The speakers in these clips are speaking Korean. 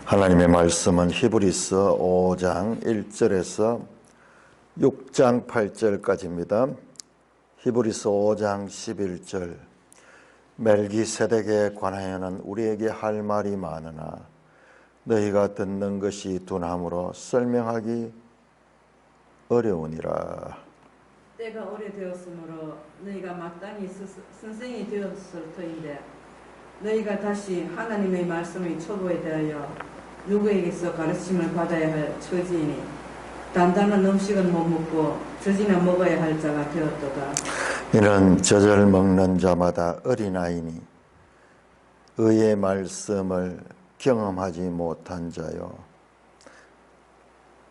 하나님의 말씀은 히브리서 5장 1절에서 6장 8절까지입니다. 히브리서 5장 11절 멜기세덱에 관하여는 우리에게 할 말이 많으나 너희가 듣는 것이 둔함으로 설명하기 어려우니라. 때가 오래되었으므로 너희가 마땅히 선생이 되었을 터인데 너희가 다시 하나님의 말씀의 초보에 대하여 누구에게서 가르침을 받아야 할 처지이니 단단한 음식은 못 먹고 젖이나 먹어야 할 자가 되었도다. 이는 젖을 먹는 자마다 어린아이니 의의 말씀을 경험하지 못한 자요.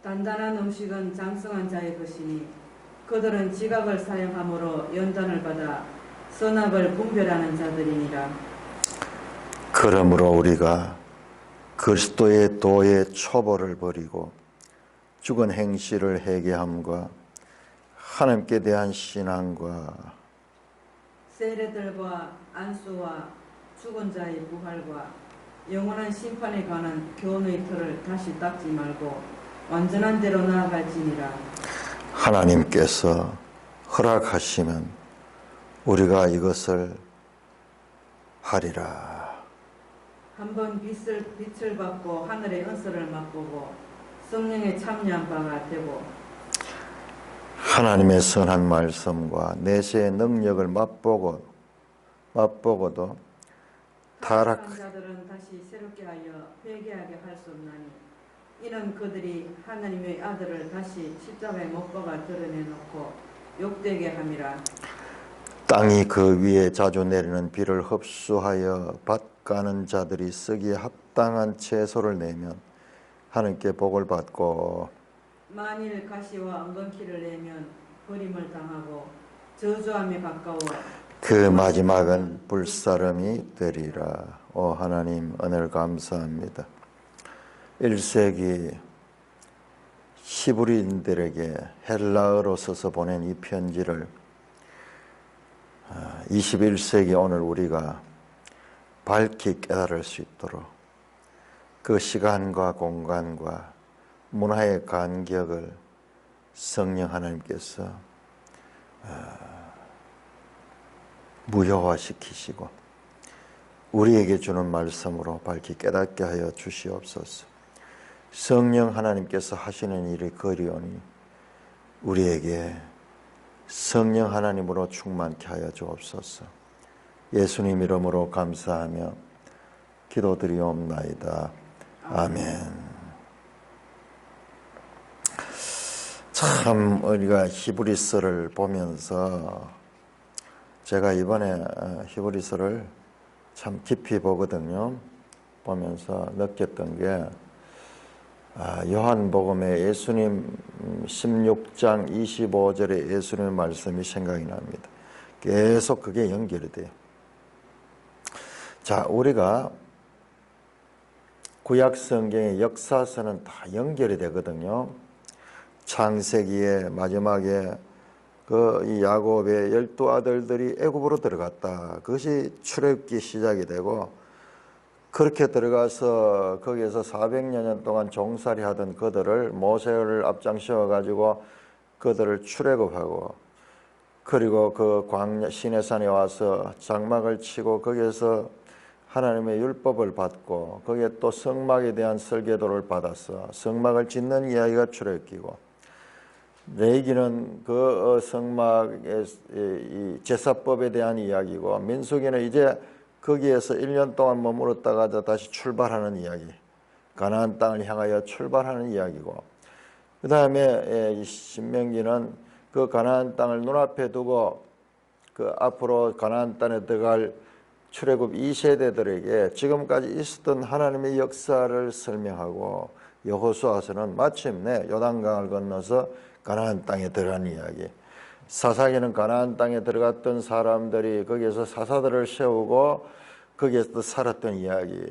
단단한 음식은 장성한 자의 것이니 그들은 지각을 사용함으로 연단을 받아 선악을 분별하는 자들이니라. 그러므로 우리가 그리스도의 도의 초보를 버리고 죽은 행실을 회개함과 하나님께 대한 신앙과 세례들과 안수와 죽은 자의 부활과 영원한 심판에 관한 교훈의 틀을 다시 닦지 말고 완전한 대로 나아갈지니라. 하나님께서 허락하시면 우리가 이것을 하리라. 한번 빛을 받고 하늘의 은사를 맛보고 성령에 참여한 바가 되고 하나님의 선한 말씀과 내세의 능력을 맛보고도 타락한 자들은 다시 새롭게 하여 회개하게 할 수 없나니 이는 그들이 하나님의 아들을 다시 십자가에 못 박아 드러내놓고 욕되게 함이라. 땅이 그 위에 자주 내리는 비를 흡수하여 밭 가는 자들이 쓰기에 합당한 채소를 내면 하나님께 복을 받고 만일 가시와 엉겅퀴를 내면 버림을 당하고 저주함에 가까워 그 마지막은 불사름이 되리라. 오 하나님 은혜를 감사합니다. 1세기 히브리인들에게 헬라어로 써서 보낸 이 편지를 21세기 오늘 우리가 밝히 깨달을 수 있도록 그 시간과 공간과 문화의 간격을 성령 하나님께서 무효화시키시고 우리에게 주는 말씀으로 밝히 깨닫게 하여 주시옵소서. 성령 하나님께서 하시는 일이 그리오니 우리에게 성령 하나님으로 충만케 하여 주옵소서. 예수님 이름으로 감사하며 기도드리옵나이다. 아멘. 참 우리가 히브리서를 보면서 제가 이번에 히브리서를 참 깊이 보거든요. 보면서 느꼈던 게 요한복음의 예수님 16장 25절의 예수님의 말씀이 생각이 납니다. 계속 그게 연결이 돼요. 자, 우리가 구약 성경의 역사서는 다 연결이 되거든요. 창세기의 마지막에 이 야곱의 12아들들이 애굽으로 들어갔다. 그것이 출애굽기 시작이 되고 그렇게 들어가서 거기에서 400년 동안 종살이 하던 그들을 모세를 앞장세워 가지고 그들을 출애굽하고 그리고 그 광야 시내산에 와서 장막을 치고 거기에서 하나님의 율법을 받고 거기에 또 성막에 대한 설계도를 받아서 성막을 짓는 이야기가 출애굽기고 레위기는 그 성막의 이 제사법에 대한 이야기고 민수기는 이제 거기에서 1년 동안 머물렀다가 다시 출발하는 이야기, 가나안 땅을 향하여 출발하는 이야기고 그 다음에 신명기는 그 가나안 땅을 눈앞에 두고 그 앞으로 가나안 땅에 들어갈 출애굽 2세대들에게 지금까지 있었던 하나님의 역사를 설명하고 여호수아서는 마침내 요단강을 건너서 가나안 땅에 들어간 이야기. 사사기는 가나안 땅에 들어갔던 사람들이 거기에서 사사들을 세우고 거기에서 살았던 이야기.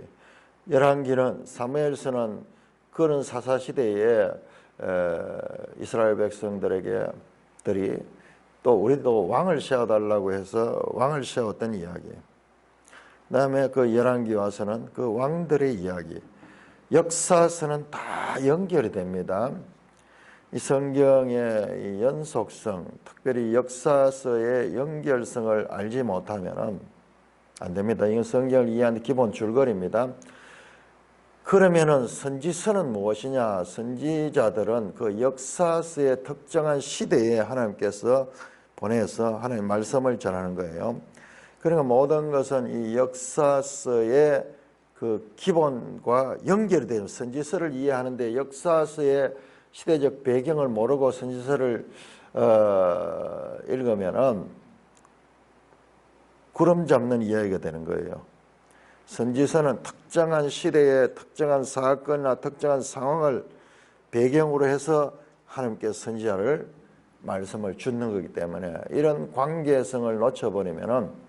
열왕기는 사무엘서는 그런 사사시대에 이스라엘 백성들에게 또 우리도 왕을 세워달라고 해서 왕을 세웠던 이야기. 그 다음에 그 열왕기 와서는 그 왕들의 이야기. 역사서는 다 연결이 됩니다. 이 성경의 이 연속성, 특별히 역사서의 연결성을 알지 못하면 안 됩니다. 이건 성경을 이해하는 기본 줄거리입니다. 그러면은 선지서는 무엇이냐? 선지자들은 그 역사서의 특정한 시대에 하나님께서 보내서 하나님 말씀을 전하는 거예요. 그러니까 모든 것은 이 역사서의 그 기본과 연결이 되는, 선지서를 이해하는데 역사서의 시대적 배경을 모르고 선지서를 읽으면은 구름 잡는 이야기가 되는 거예요. 선지서는 특정한 시대의 특정한 사건이나 특정한 상황을 배경으로 해서 하나님께서 선지자를 말씀을 주는 거기 때문에 이런 관계성을 놓쳐버리면은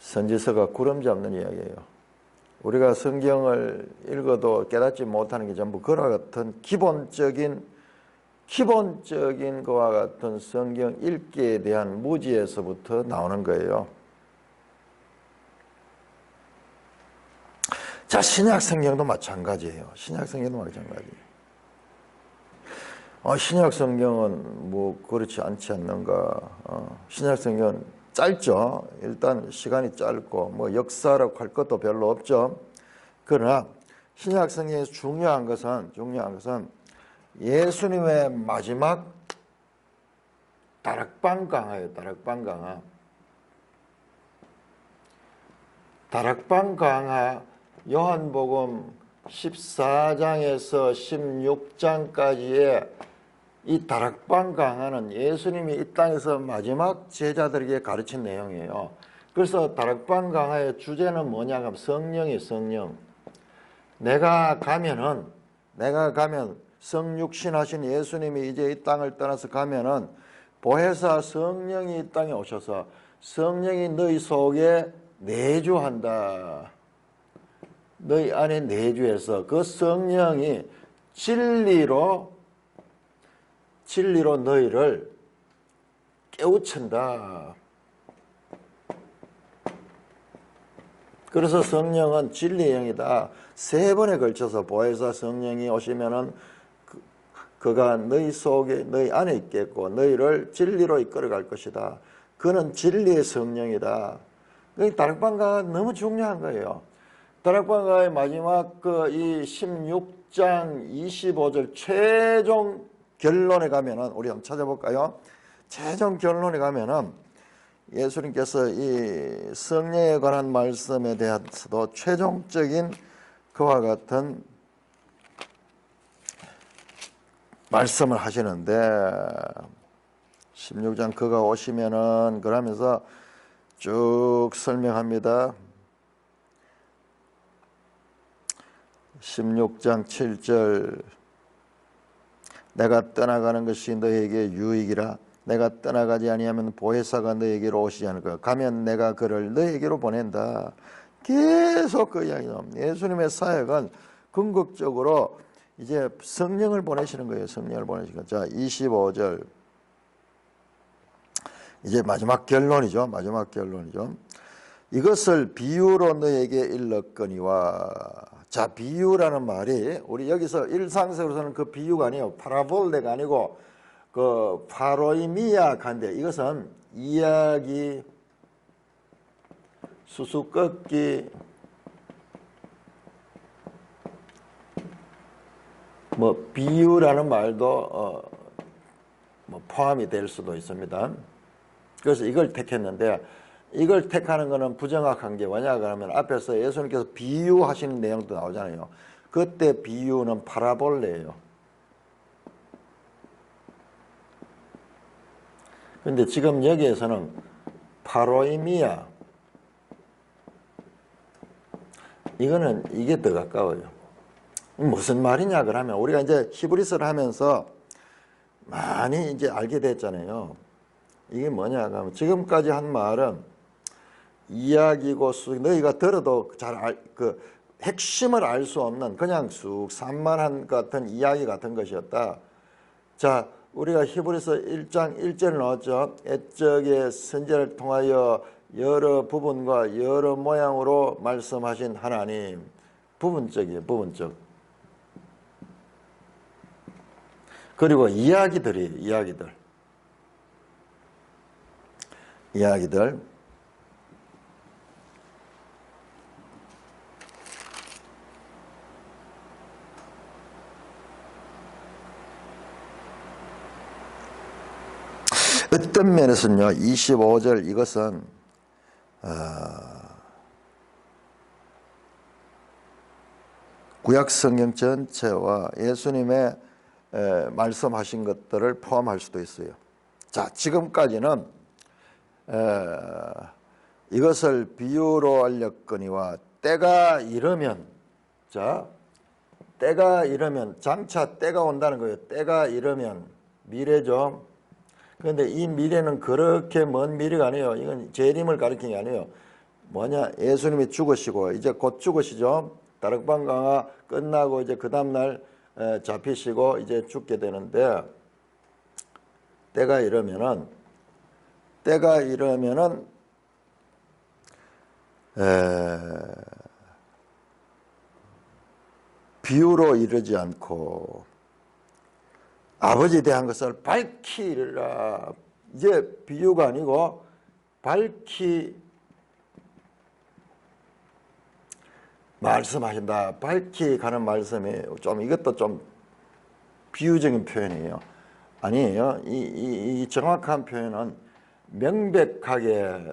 선지서가 구름 잡는 이야기예요. 우리가 성경을 읽어도 깨닫지 못하는 게 전부 그와 같은 기본적인 그와 같은 성경 읽기에 대한 무지에서부터 나오는 거예요. 자, 신약 성경도 마찬가지예요. 신약 성경도 마찬가지예요. 신약 성경은 뭐 그렇지 않지 않는가? 신약 성경은 짧죠. 일단 시간이 짧고 뭐 역사라고 할 것도 별로 없죠. 그러나 신약 성경에서 중요한 것은 예수님의 마지막 다락방 강화예요. 다락방 강화. 다락방 강화 요한복음 14장에서 16장까지의 이 다락방 강화는 예수님이 이 땅에서 마지막 제자들에게 가르친 내용이에요. 그래서 다락방 강화의 주제는 뭐냐 하면 성령이에요. 성령. 내가 가면 성육신하신 예수님이 이제 이 땅을 떠나서 가면은 보혜사 성령이 이 땅에 오셔서 성령이 너희 속에 내주한다. 너희 안에 내주해서 그 성령이 진리로 너희를 깨우친다. 그래서 성령은 진리의 영이다. 3번에 걸쳐서 보혜사 성령이 오시면은 그가 너희 속에 너희 안에 있겠고 너희를 진리로 이끌어갈 것이다. 그는 진리의 성령이다. 다락방가가 너무 중요한 거예요. 다락방가의 마지막 이 16장 25절 최종 결론에 가면은 우리 한번 찾아볼까요? 최종 결론에 가면은 예수님께서 이 성령에 관한 말씀에 대해서도 최종적인 그와 같은 말씀을 하시는데 16장 그가 오시면은 그러면서 쭉 설명합니다. 16장 7절 내가 떠나가는 것이 너에게 유익이라 내가 떠나가지 아니하면 보혜사가 너에게로 오시지 않을 거야. 가면 내가 그를 너에게로 보낸다. 계속 그 이야기죠. 예수님의 사역은 궁극적으로 이제 성령을 보내시는 거예요. 성령을 보내시는 거. 자, 25절. 이제 마지막 결론이죠. 이것을 비유로 너에게 일렀거니와. 자, 비유라는 말이 우리 여기서 일상적으로서는 그 비유가 아니에요. 파라볼레가 아니고 그 파로이미아간데 이것은 이야기, 수수께끼, 뭐 비유라는 말도 뭐 포함이 될 수도 있습니다. 그래서 이걸 택했는데 이걸 택하는 것은 부정확한 게 뭐냐 그러면 앞에서 예수님께서 비유하시는 내용도 나오잖아요. 그때 비유는 파라볼레예요. 근데 지금 여기에서는 파로이미아 이거는 이게 더 가까워요. 무슨 말이냐 그러면 우리가 이제 히브리서를 하면서 많이 이제 알게 됐잖아요. 이게 뭐냐 그러면 지금까지 한 말은 이야기고 너희가 들어도 잘 그 핵심을 알 수 없는 그냥 쑥 산만한 같은 이야기 같은 것이었다. 자, 우리가 히브리서 1장 1절을 나왔죠. 옛적의 선지자를 통하여 여러 부분과 여러 모양으로 말씀하신 하나님. 부분적이에요. 부분적. 그리고 이야기들. 어떤 면에서는요, 25절 이것은 구약 성경 전체와 예수님의 말씀하신 것들을 포함할 수도 있어요. 자, 지금까지는 이것을 비유로 알렸거니와 때가 이르면, 자, 때가 이르면, 장차 때가 온다는 거예요. 때가 이르면, 미래죠. 그런데 이 미래는 그렇게 먼 미래가 아니에요. 이건 재림을 가리키는 게 아니에요. 뭐냐, 예수님이 죽으시고 이제 곧 죽으시죠. 다락방 강화 끝나고 이제 그 다음날 잡히시고 이제 죽게 되는데, 때가 이르면은 비유로 이르지 않고 아버지에 대한 것을 밝히 이르라. 이제 비유가 아니고 밝히 말씀하신다. 밝히 가는 말씀이 좀, 이것도 좀 비유적인 표현이에요. 아니에요. 이 정확한 표현은 명백하게,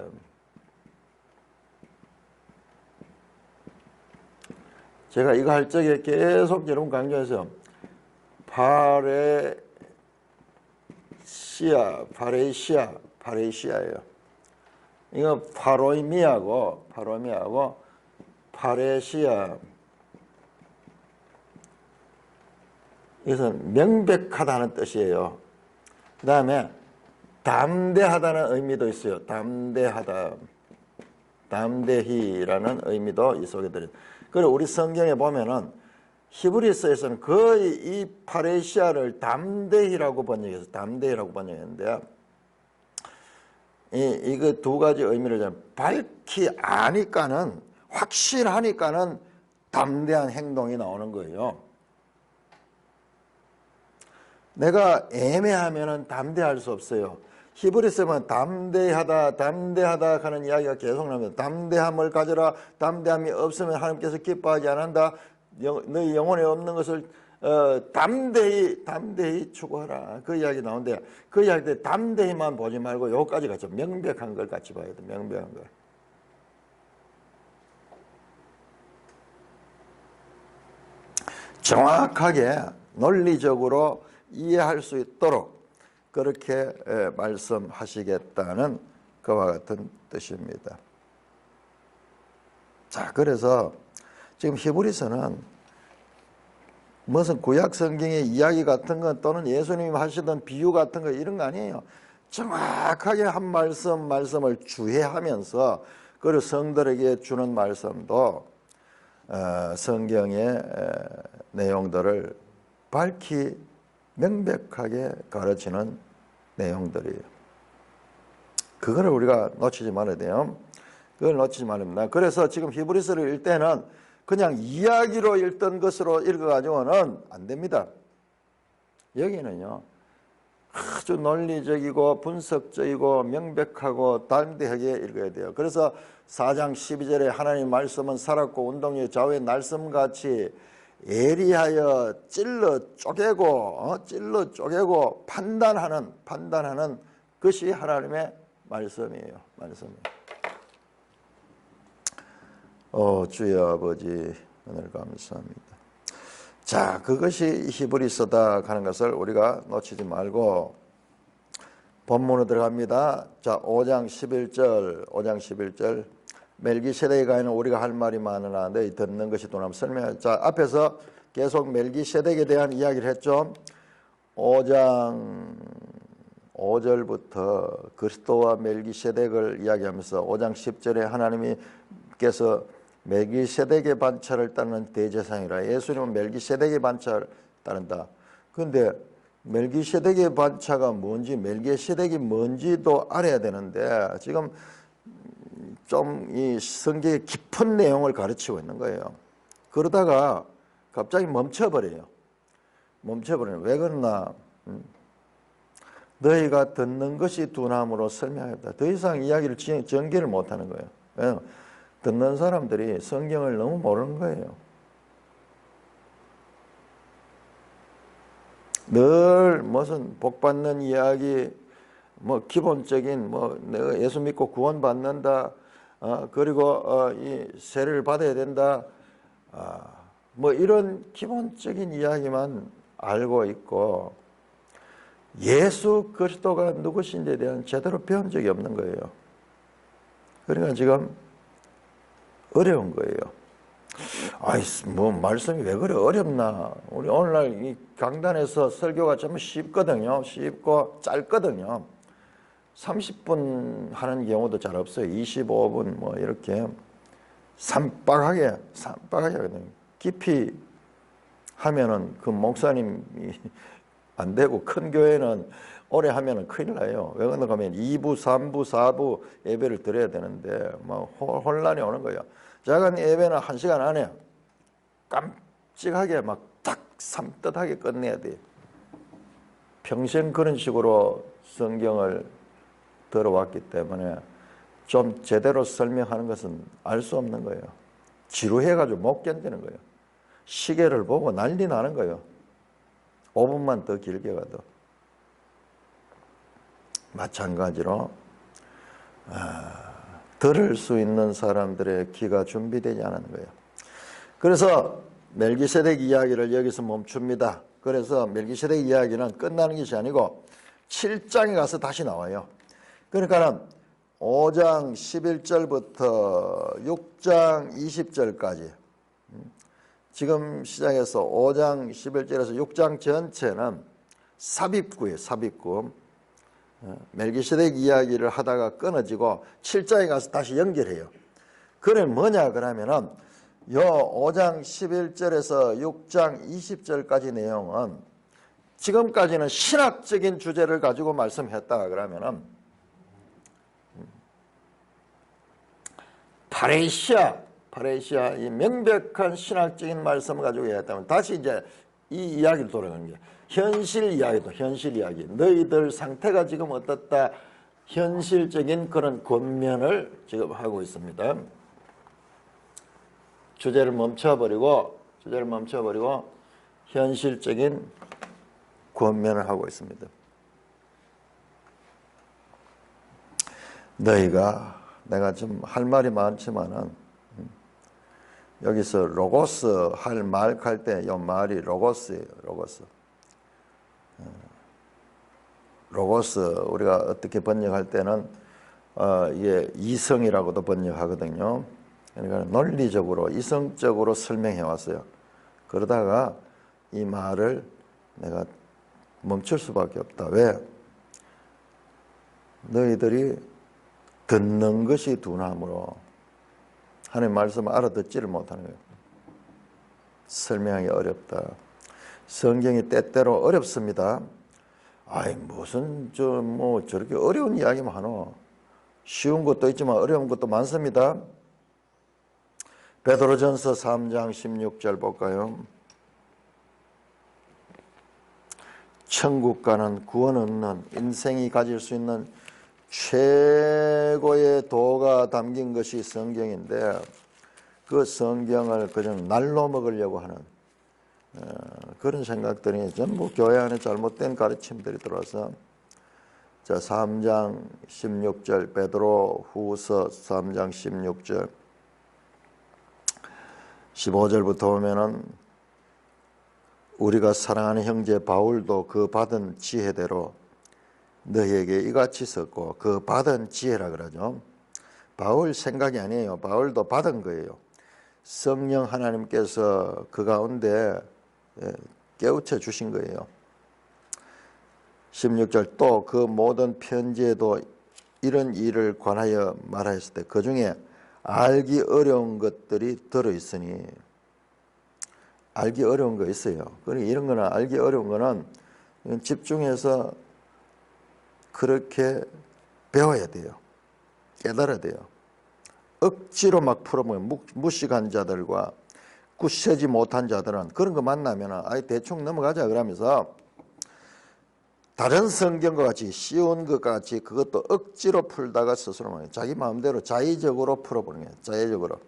제가 이거 할 적에 계속 여러분 강조해서 파레시아예요. 이거 파로이미하고 파레시아. 이것은 명백하다는 뜻이에요. 그 다음에 담대하다는 의미도 있어요. 담대히라는 의미도 이 속에 들어요. 그리고 우리 성경에 보면은 히브리서에서는 거의 이 파레시아를 담대히라고 번역했는데, 이거 두 가지 의미를 밝히 아니까는, 확실하니까는 담대한 행동이 나오는 거예요. 내가 애매하면은 담대할 수 없어요. 히브리서는 담대하다 하는 이야기가 계속 나옵니다. 담대함을 가져라. 담대함이 없으면 하나님께서 기뻐하지 않는다. 너희 영혼에 없는 것을 담대히 추구하라. 그 이야기 나오는데, 그 이야기 때 담대히만 보지 말고 요까지 같이 명백한 걸 같이 봐야 돼. 명백한 걸. 정확하게 논리적으로 이해할 수 있도록 그렇게 말씀하시겠다는 그와 같은 뜻입니다. 자, 그래서 지금 히브리서는 무슨 구약 성경의 이야기 같은 것 또는 예수님이 하시던 비유 같은 거 이런 거 아니에요. 정확하게 한 말씀을 주해하면서, 그리고 성들에게 주는 말씀도 성경의 내용들을 밝히 명백하게 가르치는 내용들이에요. 그거를 우리가 놓치지 말아야 돼요. 그걸 놓치지 말입니다. 그래서 지금 히브리서를 읽을 때는 그냥 이야기로 읽던 것으로 읽어가지고는 안 됩니다. 여기는요, 아주 논리적이고 분석적이고 명백하고 담대하게 읽어야 돼요. 그래서 4장 12절에 하나님 말씀은 살았고 운동의 좌우의 날씀같이 예리하여 찔러 쪼개고 판단하는 것이 하나님의 말씀이에요. 주여 아버지, 은혜를 감사합니다. 자, 그것이 히브리서다 하는 것을 우리가 놓치지 말고 본문으로 들어갑니다. 자, 5장 11절. 멜기세덱에 관한 우리가 할 말이 많으나 너희 듣는 것이 또 설명해. 자, 앞에서 계속 멜기세덱에 대한 이야기를 했죠. 5장 5절부터 그리스도와 멜기세덱을 이야기하면서 5장 10절에 하나님께서 멜기세덱의 반차를 따르는 대제사장이라. 예수님은 멜기세덱의 반차를 따른다. 그런데 멜기세덱의 반차가 뭔지, 멜기세덱이 뭔지도 알아야 되는데 지금 좀 이 성경의 깊은 내용을 가르치고 있는 거예요. 그러다가 갑자기 멈춰버려요. 멈춰버려요. 왜 그러나? 너희가 듣는 것이 둔함으로 설명했다. 더 이상 이야기를 전개를 못하는 거예요. 왜냐하면 듣는 사람들이 성경을 너무 모르는 거예요. 늘 무슨 복받는 이야기, 뭐 기본적인 뭐 내가 예수 믿고 구원받는다, 그리고 이 세례를 받아야 된다, 뭐 이런 기본적인 이야기만 알고 있고 예수 그리스도가 누구신지에 대한 제대로 배운 적이 없는 거예요. 그러니까 지금 어려운 거예요. 아이, 뭐 말씀이 왜 그래 어렵나? 우리 오늘날 이 강단에서 설교가 좀 쉽거든요. 쉽고 짧거든요. 30분 하는 경우도 잘 없어요. 25분 뭐 이렇게 산박하게 하거든요. 깊이 하면은 그 목사님이 안 되고, 큰 교회는 오래 하면은 큰일 나요. 왜 그런가 하면 2부, 3부, 4부 예배를 드려야 되는데 뭐 혼란이 오는 거예요. 작은 예배는 1시간 안에 깜찍하게 막 딱 삼뜻하게 끝내야 돼요. 평생 그런 식으로 성경을 들어왔기 때문에 좀 제대로 설명하는 것은 알 수 없는 거예요. 지루해가지고 못 견디는 거예요. 시계를 보고 난리 나는 거예요. 5분만 더 길게 가도. 마찬가지로 들을 수 있는 사람들의 귀가 준비되지 않은 거예요. 그래서 멜기세덱 이야기를 여기서 멈춥니다. 그래서 멜기세덱 이야기는 끝나는 것이 아니고 7장에 가서 다시 나와요. 그러니까 5장 11절부터 6장 20절까지, 지금 시작해서 5장 11절에서 6장 전체는 삽입구예요. 삽입구. 멜기세덱 이야기를 하다가 끊어지고 7장에 가서 다시 연결해요. 그래 뭐냐 그러면은 요 5장 11절에서 6장 20절까지 내용은 지금까지는 신학적인 주제를 가지고 말씀했다 그러면은 파레시아 이 명백한 신학적인 말씀을 가지고 이야기했다면 다시 이제 이 이야기를 돌아가는 거예요. 현실 이야기. 너희들 상태가 지금 어떻다. 현실적인 그런 권면을 지금 하고 있습니다. 주제를 멈춰버리고 현실적인 권면을 하고 있습니다. 내가 좀 할 말이 많지만은 여기서 로고스 할 때 이 말이 로고스예요. 로고스 우리가 어떻게 번역할 때는 이게 이성이라고도 번역하거든요. 그러니까 논리적으로 이성적으로 설명해 왔어요. 그러다가 이 말을 내가 멈출 수밖에 없다. 왜? 너희들이 듣는 것이 둔함으로 하나님 말씀을 알아듣지를 못하는 거예요. 설명하기 어렵다. 성경이 때때로 어렵습니다. 아이 무슨 저렇게 어려운 이야기만 하노. 쉬운 것도 있지만 어려운 것도 많습니다. 베드로전서 3장 16절 볼까요? 천국과는 구원 없는 인생이 가질 수 있는 최고의 도가 담긴 것이 성경인데 그 성경을 그냥 날로 먹으려고 하는 그런 생각들이 전부 교회 안에 잘못된 가르침들이 들어서 3장 16절 베드로 후서 3장 16절 15절부터 보면은 우리가 사랑하는 형제 바울도 그 받은 지혜대로 너희에게 이같이 썼고, 그 받은 지혜라 그러죠. 바울 생각이 아니에요. 바울도 받은 거예요. 성령 하나님께서 그 가운데 깨우쳐 주신 거예요. 16절 또 그 모든 편지에도 이런 일을 관하여 말하였을 때 그 중에 알기 어려운 것들이 들어있으니, 알기 어려운 거 있어요. 그러니까 이런 거는 알기 어려운 거는 집중해서 그렇게 배워야 돼요. 깨달아야 돼요. 억지로 막 풀어보면 무식한 자들과 굳세지 못한 자들은 그런 거 만나면 아예 대충 넘어가자 그러면서 다른 성경과 같이 쉬운 것 같이 그것도 억지로 풀다가 스스로 자기 마음대로 자의적으로 풀어보는 거예요. 자의적으로.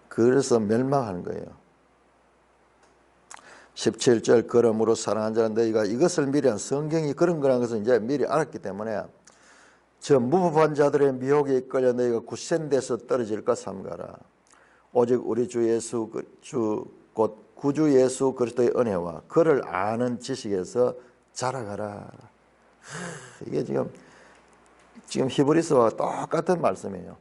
그래서 멸망하는 거예요. 17절 그러므로 사랑하는 자는 너희가 이것을 미리 성경이 그런 거라는 것을 이제 미리 알았기 때문에 저 무법한 자들의 미혹에 이끌려 너희가 굳센 데서 떨어질까 삼가라. 오직 우리 주 예수 곧 구주 예수 그리스도의 은혜와 그를 아는 지식에서 자라가라. 이게 지금 히브리서와 똑같은 말씀이에요.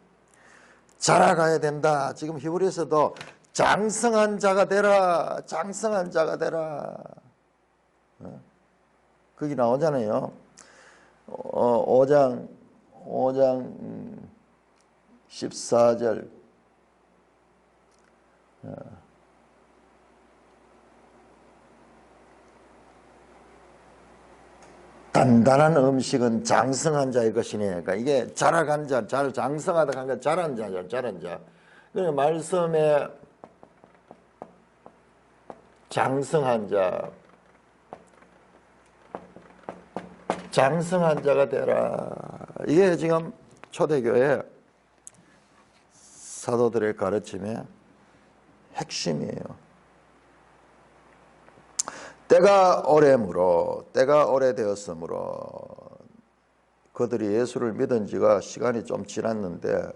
자라가야 된다. 지금 히브리서도 장성한 자가 되라. 장성한 자가 되라. 거기 나오잖아요. 5장 14절. 단단한 음식은 장성한 자의 것이니. 그러니까 이게 자라간 자, 잘 장성하다 하는 건 자란 자죠. 자란 자. 그러니까 말씀에 장성한 자, 장성한 자가 되라. 이게 지금 초대교회 사도들의 가르침의 핵심이에요. 때가 오래되었으므로 그들이 예수를 믿은 지가 시간이 좀 지났는데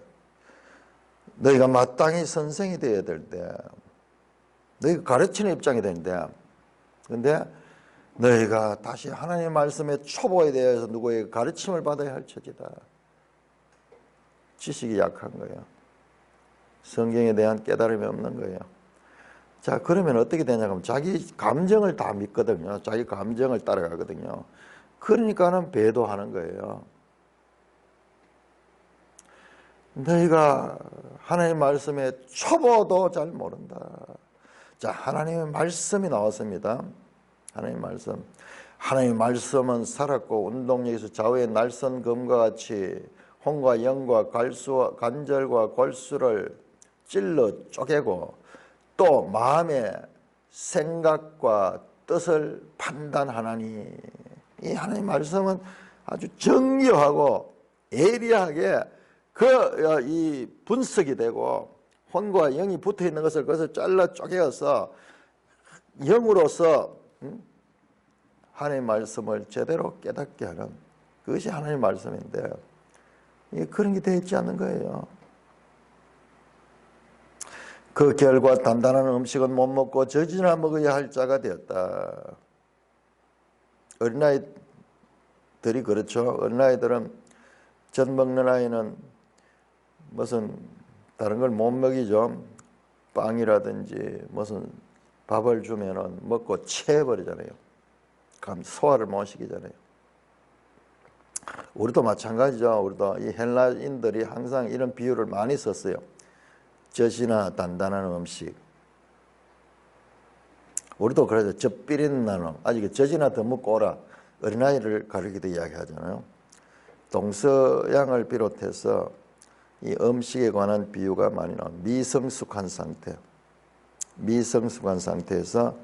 너희가 마땅히 선생이 되어야 될 때, 너희가 가르치는 입장이 되는데, 근데 너희가 다시 하나님의 말씀의 초보에 대해서 누구에게 가르침을 받아야 할 처지다. 지식이 약한 거예요. 성경에 대한 깨달음이 없는 거예요. 자, 그러면 어떻게 되냐면 자기 감정을 다 믿거든요. 자기 감정을 따라가거든요. 그러니까는 배도하는 거예요. 너희가 하나님의 말씀에 초보도 잘 모른다. 자, 하나님의 말씀이 나왔습니다. 하나님의 말씀은 살았고 운동력에서 좌우의 날선 검과 같이 혼과 영과 관절과 골수를 찔러 쪼개고 또 마음의 생각과 뜻을 판단하나니. 이 하나님의 말씀은 아주 정교하고 예리하게 이 분석이 되고 혼과 영이 붙어 있는 것을 그것을 잘라 쪼개어서 영으로서 하나님의 말씀을 제대로 깨닫게 하는 그것이 하나님의 말씀인데 그런 게 되어 있지 않는 거예요. 그 결과 단단한 음식은 못 먹고 젖이나 먹어야 할 자가 되었다. 어린아이들이 그렇죠. 어린아이들은 젖 먹는 아이는 무슨 다른 걸 못 먹이죠. 빵이라든지 무슨 밥을 주면은 먹고 체해버리잖아요. 소화를 못 시키잖아요. 우리도 마찬가지죠. 우리도 이 헬라인들이 항상 이런 비유를 많이 썼어요. 젖이나 단단한 음식. 우리도 그래서 젖 비리는 나는 아직 젖이나 더 먹고 오라. 어린아이를 가르치기도 이야기하잖아요. 동서양을 비롯해서 이 음식에 관한 비유가 많이 나옵니다. 미성숙한 상태에서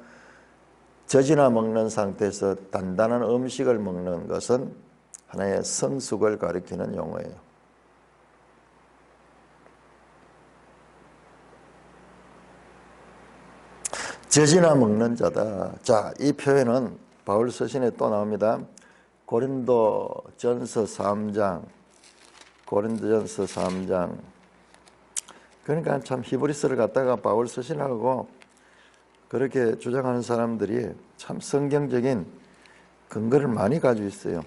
젖이나 먹는 상태에서 단단한 음식을 먹는 것은 하나의 성숙을 가리키는 용어예요. 젖이나 먹는 자다. 자, 이 표현은 바울 서신에 또 나옵니다. 고린도전서 3장. 그러니까 참 히브리서를 갖다가 바울 서신하고 그렇게 주장하는 사람들이 참 성경적인 근거를 많이 가지고 있어요.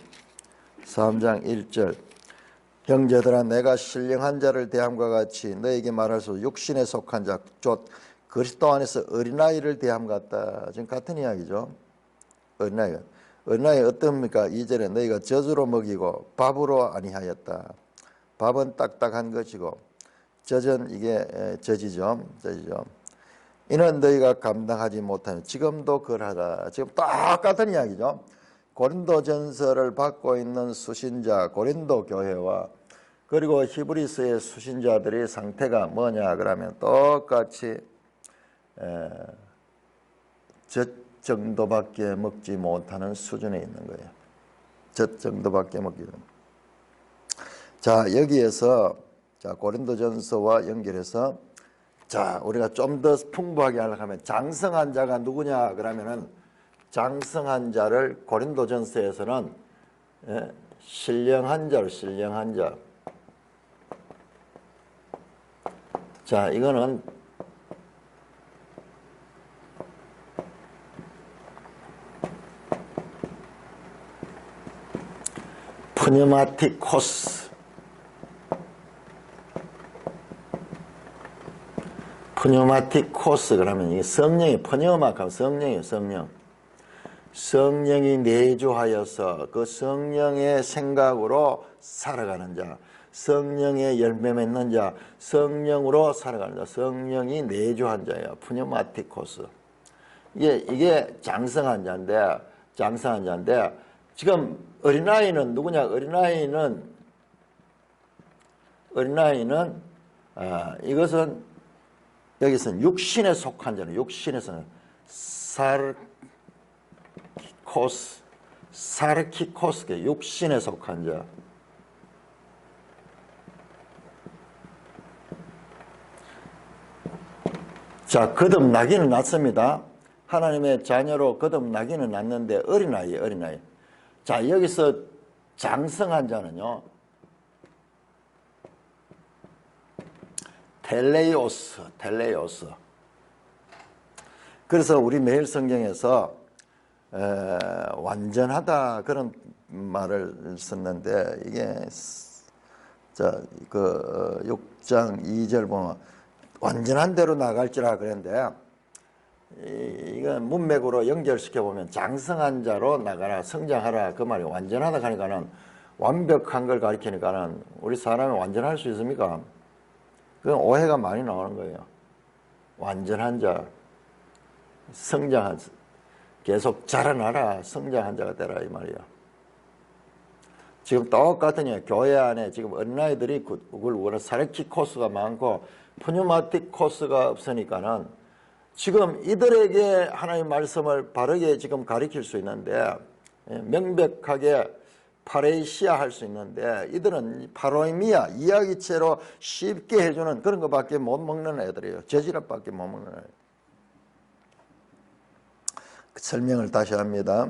3장 1절. 형제들아 내가 신령한 자를 대함과 같이 너에게 말할 수 육신에 속한 자 곧 그리스도 안에서 어린아이를 대함 같다. 지금 같은 이야기죠. 어린아이 어떻습니까? 2절에 너희가 젖으로 먹이고 밥으로 아니하였다. 밥은 딱딱한 것이고 젖은 이게 젖이죠. 이는 너희가 감당하지 못하면 지금도 그러하다. 지금 똑같은 이야기죠. 고린도전서를 받고 있는 수신자 고린도 교회와 그리고 히브리서의 수신자들의 상태가 뭐냐 그러면 똑같이 젖 정도밖에 먹지 못하는 수준에 있는 거예요. 젖 정도밖에 먹기. 자, 여기에서 자, 고린도전서와 연결해서 자, 우리가 좀 더 풍부하게 하려고 하면 장성한 자가 누구냐 그러면은 장성한 자를 고린도전서에서는 신령한 자를 신령한 자. 자, 이거는 푸뉴마티코스. 푸뉴마티코스 그러면 이게 성령이 푸뉴마하면 성령이에요. 성령. 성령이 내주하여서 그 성령의 생각으로 살아가는 자, 성령의 열매 맺는 자, 성령으로 살아가는 자, 성령이 내주한 자예요. 푸뉴마티코스. 이게 장성한 자인데 지금 어린아이는 누구냐? 어린아이는 이것은 여기서는 육신에 속한 자는 육신에서는 사르키코스, 육신에 속한 자. 자, 거듭나기는 났습니다. 하나님의 자녀로 거듭나기는 났는데 어린아이. 자, 여기서 장성한 자는요. 텔레오스. 그래서 우리 매일 성경에서 완전하다 그런 말을 썼는데 이게 그 6장 2절 보면 완전한 대로 나갈지라 그랬는데 이건 문맥으로 연결시켜 보면 장성한 자로 나가라 성장하라 그 말이 완전하다 하니까는 완벽한 걸 가리키니까는 우리 사람이 완전할 수 있습니까? 그건 오해가 많이 나오는 거예요. 완전한 자, 성장한 계속 자라나라 성장한 자가 되라 이 말이야. 지금 똑같은 교회 안에 지금 어린아이들이 그걸 원하는 사르키코스가 많고 푸뉴마티코스가 없으니까는 지금 이들에게 하나님의 말씀을 바르게 지금 가르칠 수 있는데 명백하게 파레시아 할 수 있는데 이들은 파로이미아 이야기체로 쉽게 해주는 그런 것밖에 못 먹는 애들이에요. 저지럽밖에 못 먹는 애들. 설명을 다시 합니다.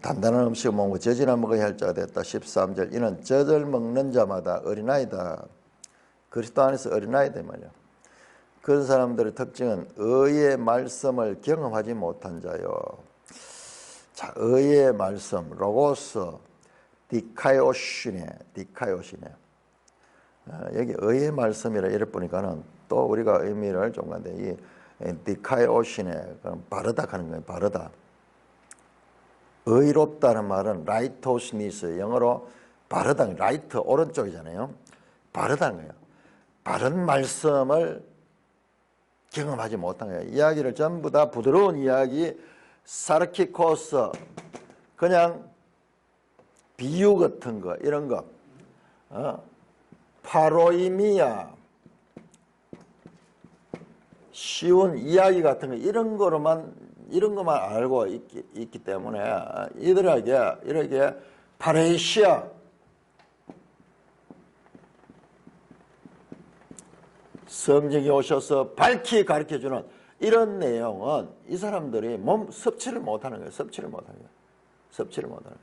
단단한 음식을 먹고 젖이나 먹어야 할 자가 됐다. 13절 이는 젖을 먹는 자마다 어린아이다. 그리스도 안에서 어린아이다 말이야. 그런 사람들의 특징은 의의 말씀을 경험하지 못한 자요. 자, 의의 말씀 로고스 디카이오시네. 여기 의의 말씀이라 이래 보니까는 또 우리가 의미를 좀 간데 이 디카이오시네 바르다 하는 거예요. 바르다. 의롭다는 말은 라이토스니스 영어로 바르다. 라이트 오른쪽이잖아요. 바르다는 거예요. 바른 말씀을 경험하지 못한 거예요. 이야기를 전부 다 부드러운 이야기 사르키코스 그냥 비유 같은 거 이런 거 파로이미아 쉬운 이야기 같은 거 이런 것만 알고 있기 때문에 이들에게 이렇게 파레시아 성령이 오셔서 밝히 가르쳐주는 이런 내용은 이 사람들이 섭취를 못하는 거예요. 섭취를 못하는 거예요.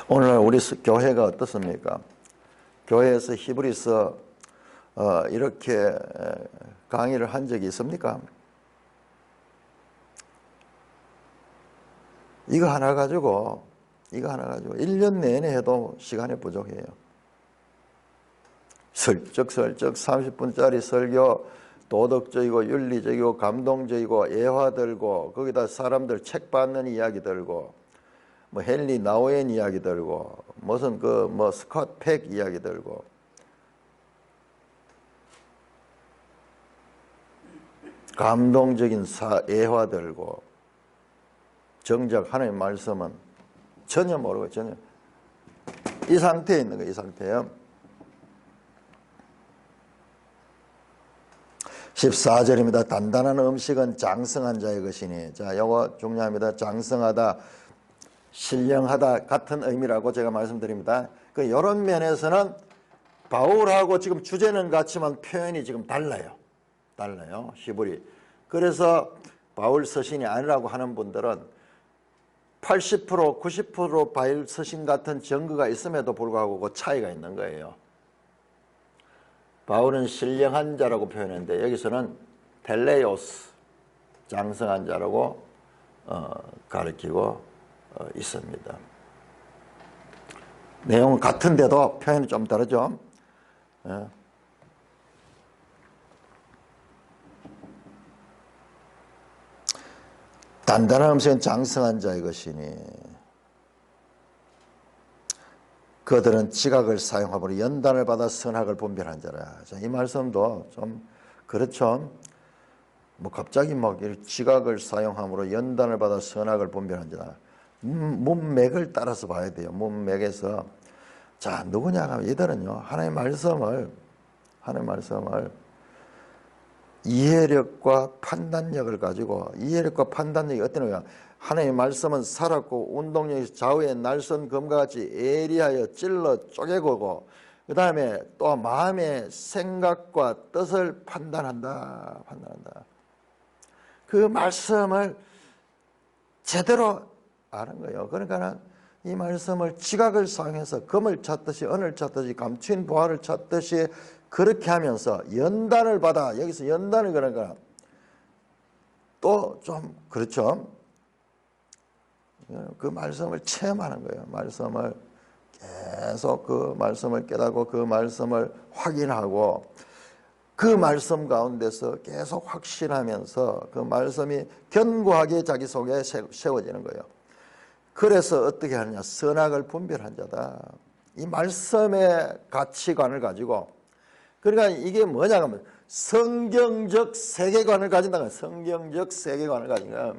오늘 우리 교회가 어떻습니까? 교회에서 히브리서 이렇게 강의를 한 적이 있습니까? 이거 하나 가지고 1년 내내 해도 시간이 부족해요. 슬쩍 30분짜리 설교 도덕적이고 윤리적이고 감동적이고 예화 들고 거기다 사람들 책 받는 이야기 들고 뭐 헨리 나우엔 이야기 들고 무슨 스콧 팩 이야기 들고 감동적인 예화들고 정작 하나님의 말씀은 전혀 모르고 전혀 이 상태에 있는 거예요. 이 상태예요. 14절입니다. 단단한 음식은 장성한 자의 것이니. 자, 요거 중요합니다. 장성하다, 신령하다 같은 의미라고 제가 말씀드립니다. 그 이런 면에서는 바울하고 지금 주제는 같지만 표현이 지금 달라요. 히브리. 그래서 바울 서신이 아니라고 하는 분들은 80%, 90% 바울 서신 같은 증거가 있음에도 불구하고 그 차이가 있는 거예요. 바울은 신령한 자라고 표현했는데 여기서는 텔레오스, 장성한 자라고 가르치고 있습니다. 내용은 같은데도 표현이 좀 다르죠. 단단한 음식은 장성한 자의 것이니 그들은 지각을 사용함으로 연단을 받아 선악을 분별한 자라. 자, 이 말씀도 좀 그렇죠. 뭐 갑자기 막 지각을 사용함으로 연단을 받아 선악을 분별한 자라. 문맥을 따라서 봐야 돼요. 문맥에서 자 누구냐 하면 이들은요 하나님의 말씀을 이해력과 판단력을 가지고 이해력과 판단력이 어떤 거냐 하나님의 말씀은 살았고 운동력이 좌우의 날선 검과 같이 예리하여 찔러 쪼개고 그 다음에 또 마음의 생각과 뜻을 판단한다. 그 말씀을 제대로 아는 거예요. 그러니까 이 말씀을 지각을 사용해서 금을 찾듯이 은을 찾듯이 감추인 보화를 찾듯이 그렇게 하면서 연단을 받아. 여기서 연단을 그러니까 또 좀 그렇죠. 그 말씀을 체험하는 거예요. 말씀을 계속 그 말씀을 깨닫고 그 말씀을 확인하고 그 말씀 가운데서 계속 확신하면서 그 말씀이 견고하게 자기 속에 세워지는 거예요. 그래서 어떻게 하느냐. 선악을 분별한 자다. 이 말씀의 가치관을 가지고 그러니까 이게 뭐냐 하면 성경적 세계관을 가진다. 성경적 세계관을 가진 거야.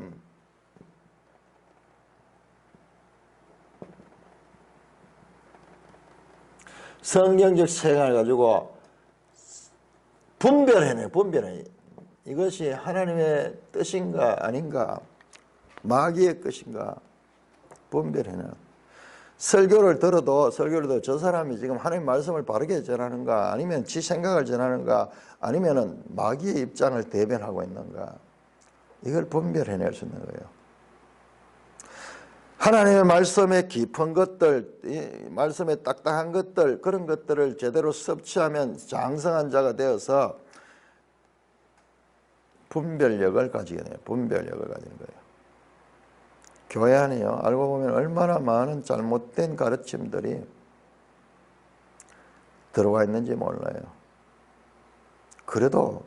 성경적 세계관을 가지고 분별해. 이것이 하나님의 뜻인가 아닌가 마귀의 뜻인가 분별해내. 설교를 들어도 저 사람이 지금 하나님 말씀을 바르게 전하는가 아니면 지 생각을 전하는가 아니면 마귀의 입장을 대변하고 있는가 이걸 분별해낼 수 있는 거예요. 하나님의 말씀의 깊은 것들, 말씀의 딱딱한 것들 그런 것들을 제대로 섭취하면 장성한 자가 되어서 분별력을 가지게 돼요. 분별력을 가지는 거예요. 교회 안에요. 알고 보면 얼마나 많은 잘못된 가르침들이 들어와 있는지 몰라요. 그래도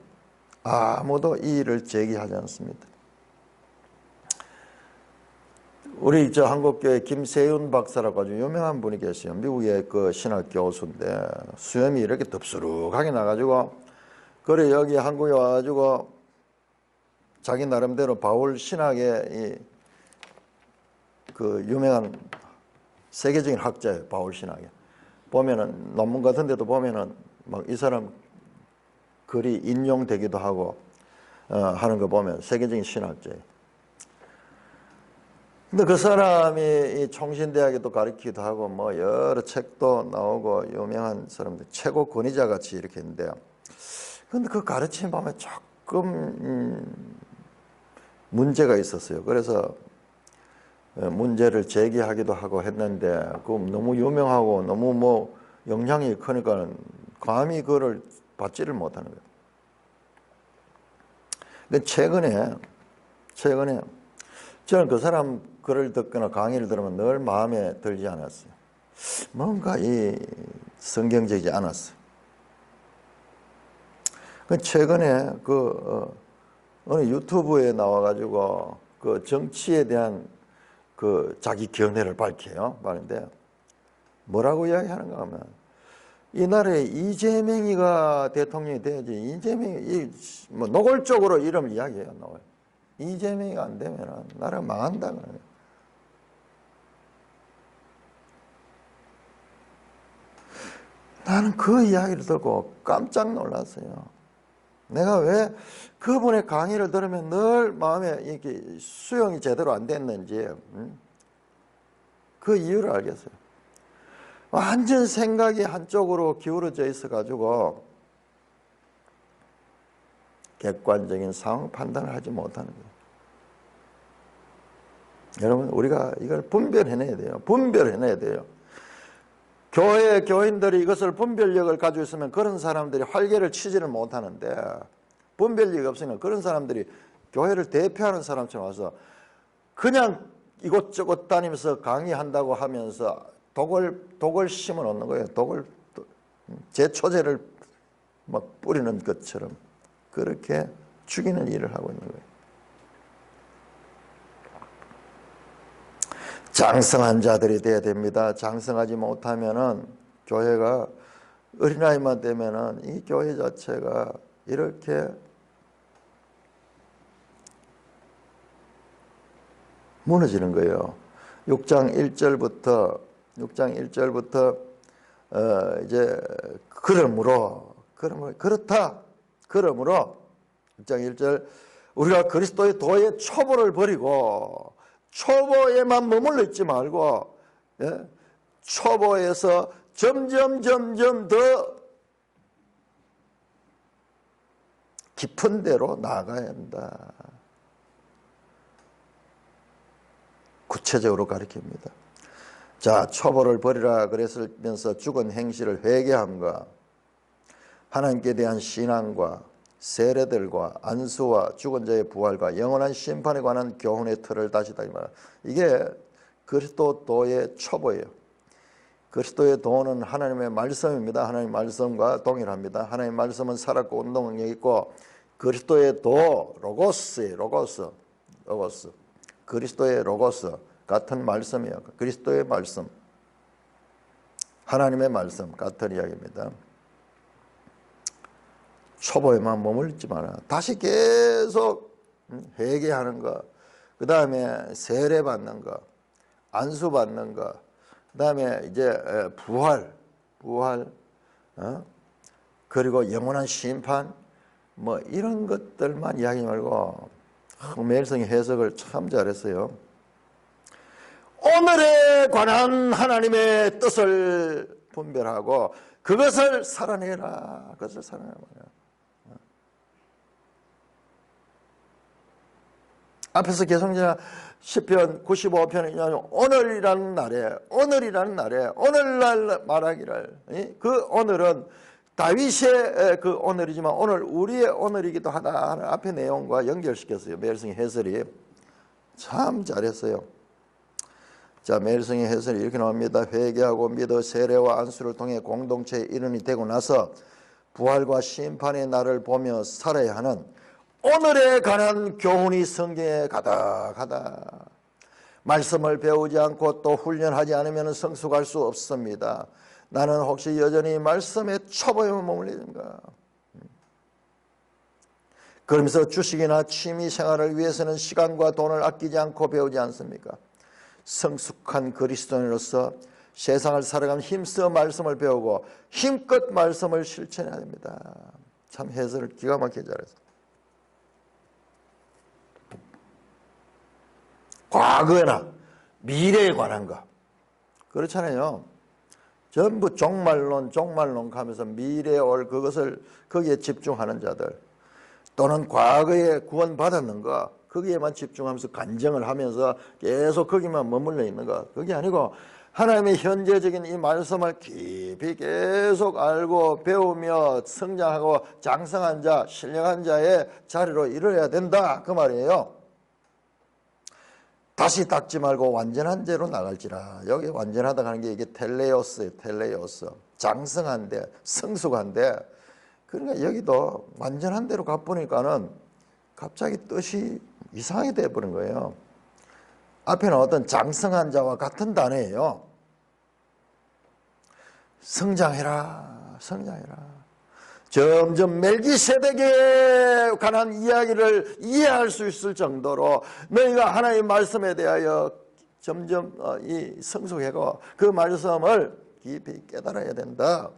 아무도 이 일을 제기하지 않습니다. 우리 저 한국교회 김세윤 박사라고 아주 유명한 분이 계세요. 미국의 그 신학 교수인데 수염이 이렇게 덥수룩하게 나가지고 그래 여기 한국에 와가지고 자기 나름대로 바울 신학의 그 유명한 세계적인 학자예요. 바울 신학에 보면은 논문 같은 데도 보면은 막 이 사람 글이 인용되기도 하고 하는 거 보면 세계적인 신학자예요. 근데 그 사람이 이 총신대학에도 가르치기도 하고 뭐 여러 책도 나오고 유명한 사람들 최고 권위자 같이 이렇게 있는데요. 근데 그 가르침 보면 조금 문제가 있었어요. 그래서 문제를 제기하기도 하고 했는데 그 너무 유명하고 너무 뭐 영향이 크니까 감히 그걸 받지를 못하는 거예요. 근데 최근에 저는 그 사람 글을 듣거나 강의를 들으면 늘 마음에 들지 않았어요. 뭔가 이 성경적이지 않았어요. 최근에 어느 유튜브에 나와가지고 그 정치에 대한 그 자기 견해를 밝혀요. 말인데 뭐라고 이야기하는가 하면 이 나라에 이재명이가 대통령이 돼야지. 이재명이 뭐 노골적으로 이름 이야기해요. 노골. 이재명이가 안 되면 나라가 망한다 그래요. 나는 그 이야기를 듣고 깜짝 놀랐어요. 내가 왜 그분의 강의를 들으면 늘 마음에 이렇게 수용이 제대로 안 됐는지 그 이유를 알겠어요. 완전 생각이 한쪽으로 기울어져 있어가지고 객관적인 상황 판단을 하지 못하는 거예요. 여러분, 우리가 이걸 분별해내야 돼요. 분별해내야 돼요. 교인들이 이것을 분별력을 가지고 있으면 그런 사람들이 활개를 치지를 못하는데, 분별력이 없으면 그런 사람들이 교회를 대표하는 사람처럼 와서 그냥 이곳저곳 다니면서 강의한다고 하면서 독을 심어 놓는 거예요. 제초제를 막 뿌리는 것처럼 그렇게 죽이는 일을 하고 있는 거예요. 장성한 자들이 돼야 됩니다. 장성하지 못하면은 교회가 어린아이만 되면은 이 교회 자체가 이렇게 무너지는 거예요. 6장 1절부터 이제 그러므로 6장 1절 우리가 그리스도의 도의 초보를 버리고 초보에만 머물러 있지 말고 초보에서 점점 더 깊은 데로 나아가야 한다. 구체적으로 가르칩니다. 자, 초보를 버리라 그랬으면서 죽은 행실을 회개함과 하나님께 대한 신앙과 세례들과 안수와 죽은 자의 부활과 영원한 심판에 관한 교훈의 틀을 다시 말합니다. 이게 그리스도의 초보예요. 그리스도의 도는 하나님의 말씀입니다. 하나님의 말씀과 동일합니다. 하나님의 말씀은 살았고 운동력이 있고 그리스도의 도, 로고스. 그리스도의 로고스 같은 말씀이에요. 그리스도의 말씀, 하나님의 말씀 같은 이야기입니다. 초보에만 머물지 마라. 다시 계속 회개하는 것, 그 다음에 세례 받는 것, 안수 받는 것, 그 다음에 이제 부활, 그리고 영원한 심판, 뭐 이런 것들만 이야기 말고 매일성의 해석을 참 잘했어요. 오늘에 관한 하나님의 뜻을 분별하고 그것을 살아내라. 그것을 살아내라. 앞에서 개성자 시편 95편에 오늘이라는 날에 오늘날 말하기를 그 오늘은 다윗의 그 오늘이지만 오늘 우리의 오늘이기도 하다 하는 앞의 내용과 연결시켰어요. 매일성의 해설이 참 잘했어요. 자, 매일성의 해설이 이렇게 나옵니다. 회개하고 믿어 세례와 안수를 통해 공동체의 일원이 되고 나서 부활과 심판의 날을 보며 살아야 하는 오늘에 관한 교훈이 성경에 가득하다. 말씀을 배우지 않고 또 훈련하지 않으면 성숙할 수 없습니다. 나는 혹시 여전히 말씀의 초보에 머물리는가? 그러면서 주식이나 취미 생활을 위해서는 시간과 돈을 아끼지 않고 배우지 않습니까? 성숙한 그리스도인으로서 세상을 살아가면 힘써 말씀을 배우고 힘껏 말씀을 실천해야 됩니다. 참 해설을 기가 막히게 잘했어요. 과거나 미래에 관한 거 그렇잖아요. 전부 종말론 하면서 미래에 올 그것을 거기에 집중하는 자들, 또는 과거에 구원받았는 거 거기에만 집중하면서 간증을 하면서 계속 거기만 머물러 있는 거, 그게 아니고 하나님의 현재적인 이 말씀을 깊이 계속 알고 배우며 성장하고 장성한 자, 신령한 자의 자리로 이르러야 된다 그 말이에요. 다시 닦지 말고 완전한 대로 나갈지라. 여기 완전하다 하는 게 이게 텔레오스예요. 장성한데, 성숙한데. 그러니까 여기도 완전한 대로 가보니까는 갑자기 뜻이 이상하게 돼버린 거예요. 앞에는 어떤 장성한 자와 같은 단어예요. 성장해라, 성장해라. 점점 멜기세덱에 관한 이야기를 이해할 수 있을 정도로 너희가 하나님의 말씀에 대하여 점점 이 성숙하고 그 말씀을 깊이 깨달아야 된다.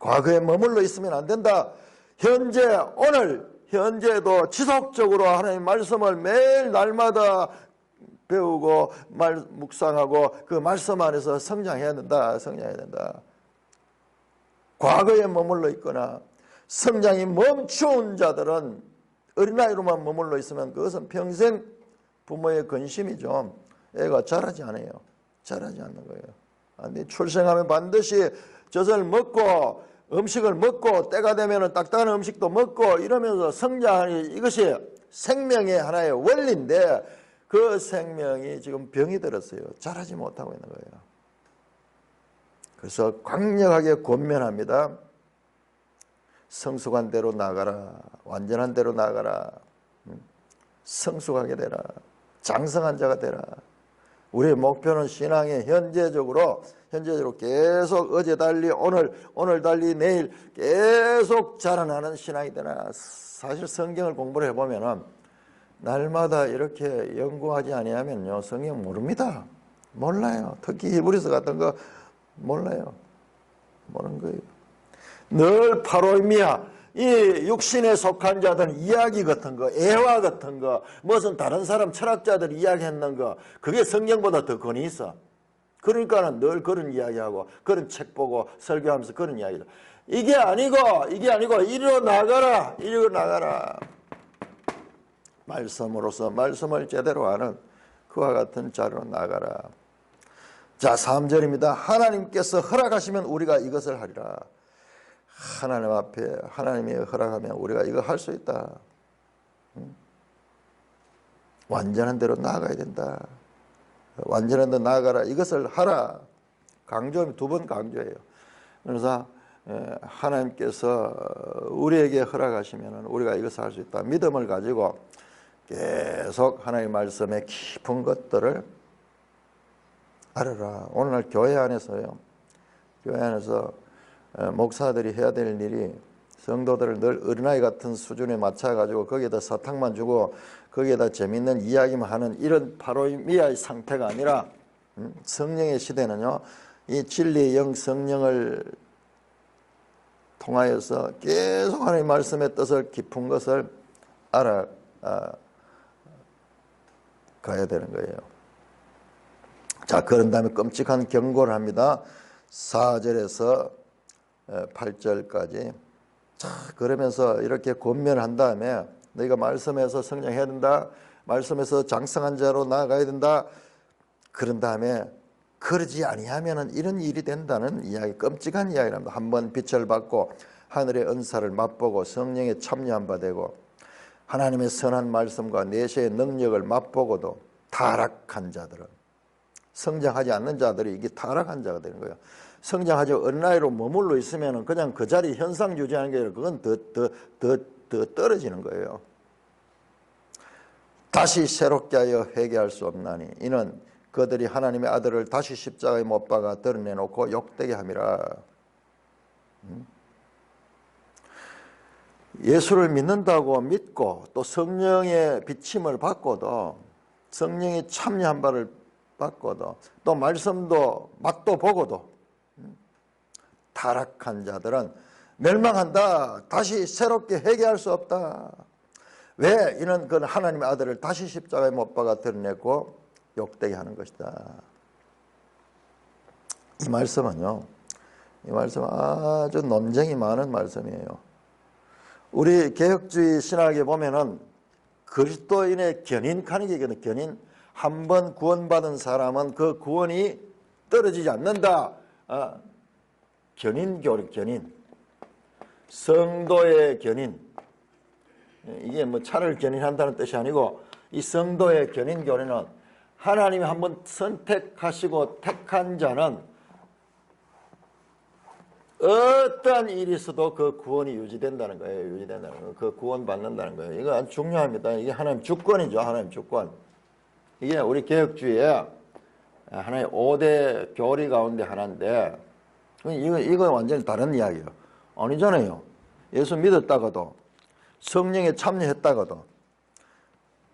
과거에 머물러 있으면 안 된다. 현재, 오늘, 현재도 지속적으로 하나님의 말씀을 매일 날마다 배우고 묵상하고 그 말씀 안에서 성장해야 된다. 성장해야 된다. 과거에 머물러 있거나 성장이 멈춘 자들은 어린아이로만 머물러 있으면 그것은 평생 부모의 근심이죠. 애가 자라지 않아요. 자라지 않는 거예요. 아니, 출생하면 반드시 젖을 먹고 음식을 먹고 때가 되면 딱딱한 음식도 먹고 이러면서 성장하니 이것이 생명의 하나의 원리인데 그 생명이 지금 병이 들었어요. 자라지 못하고 있는 거예요. 그래서 강력하게 권면합니다. 성숙한 대로 나가라. 완전한 대로 나가라. 성숙하게 되라. 장성한 자가 되라. 우리의 목표는 신앙에 현재적으로 계속 어제 달리 오늘 달리 내일 계속 자라나는 신앙이 되나. 사실 성경을 공부를 해보면은 날마다 이렇게 연구하지 아니하면요 성경 모릅니다. 몰라요. 특히 히브리서 같은 거 몰라요. 모르는 거예요. 늘 파로이미아, 이 육신에 속한 자들은 이야기 같은 거, 애화 같은 거, 무슨 다른 사람 철학자들이 이야기했는 거, 그게 성경보다 더 권위 있어. 그러니까는 늘 그런 이야기하고 그런 책 보고 설교하면서 그런 이야기를. 이게 아니고 이리로 나가라. 말씀으로서 말씀을 제대로 하는 그와 같은 자로 나가라. 자, 3절입니다. 하나님께서 허락하시면 우리가 이것을 하리라. 하나님 앞에 하나님이 허락하면 우리가 이거 할 수 있다. 완전한 대로 나아가야 된다. 완전한 대로 나아가라. 이것을 하라. 강조하면 2번 강조해요. 그래서 하나님께서 우리에게 허락하시면 우리가 이것을 할 수 있다. 믿음을 가지고 계속 하나님의 말씀의 깊은 것들을 알아라. 오늘날 교회 안에서요. 교회 안에서 목사들이 해야 될 일이 성도들을 늘 어린아이 같은 수준에 맞춰가지고 거기에다 사탕만 주고 거기에다 재밌는 이야기만 하는 이런 파로미아의 상태가 아니라 성령의 시대는요. 이 진리의 영 성령을 통하여서 계속 하나님의 말씀의 뜻을 깊은 것을 알아가야 되는 거예요. 자, 그런 다음에 끔찍한 경고를 합니다. 4절에서 8절까지. 자, 그러면서 이렇게 권면한 다음에 너희가 말씀에서 성장해야 된다. 말씀에서 장성한 자로 나아가야 된다. 그런 다음에 그러지 아니하면은 이런 일이 된다는 이야기, 끔찍한 이야기를 합니다. 한번 빛을 받고 하늘의 은사를 맛보고 성령에 참여한 바 되고 하나님의 선한 말씀과 내세의 능력을 맛보고도 타락한 자들은, 성장하지 않는 자들이 이게 타락한 자가 되는 거예요. 성장하지 어린아이로 머물러 있으면 그냥 그 자리 현상 유지하는 게 아니라 그건 더 떨어지는 거예요. 다시 새롭게 하여 회개할 수 없나니 이는 그들이 하나님의 아들을 다시 십자가에 못 박아 드러내놓고 욕되게 함이라. 예수를 믿는다고 믿고 또 성령의 비침을 받고도, 성령이 참여한 바를 받고도, 또 말씀도 맛도 보고도 타락한 자들은 멸망한다. 다시 새롭게 회개할 수 없다. 왜? 이는 그 하나님의 아들을 다시 십자가에 못 박아 드러내고 욕되게 하는 것이다. 이 말씀은요, 이 말씀은 아주 논쟁이 많은 말씀이에요. 우리 개혁주의 신학에 보면은 그리스도인의 견인 카니기거든. 견인. 한 번 구원받은 사람은 그 구원이 떨어지지 않는다. 견인교리, 견인. 성도의 견인. 이게 뭐 차를 견인한다는 뜻이 아니고 이 성도의 견인교리는 하나님이 한번 선택하시고 택한 자는 어떠한 일이 있어도 그 구원이 유지된다는 거예요. 유지된다는 거예요. 그 구원 받는다는 거예요. 이거 아주 중요합니다. 이게 하나님 주권이죠. 하나님 주권. 이게 우리 개혁주의의 하나의 5대 교리 가운데 하나인데 이거 완전히 다른 이야기예요. 아니잖아요. 예수 믿었다가도 성령에 참여했다가도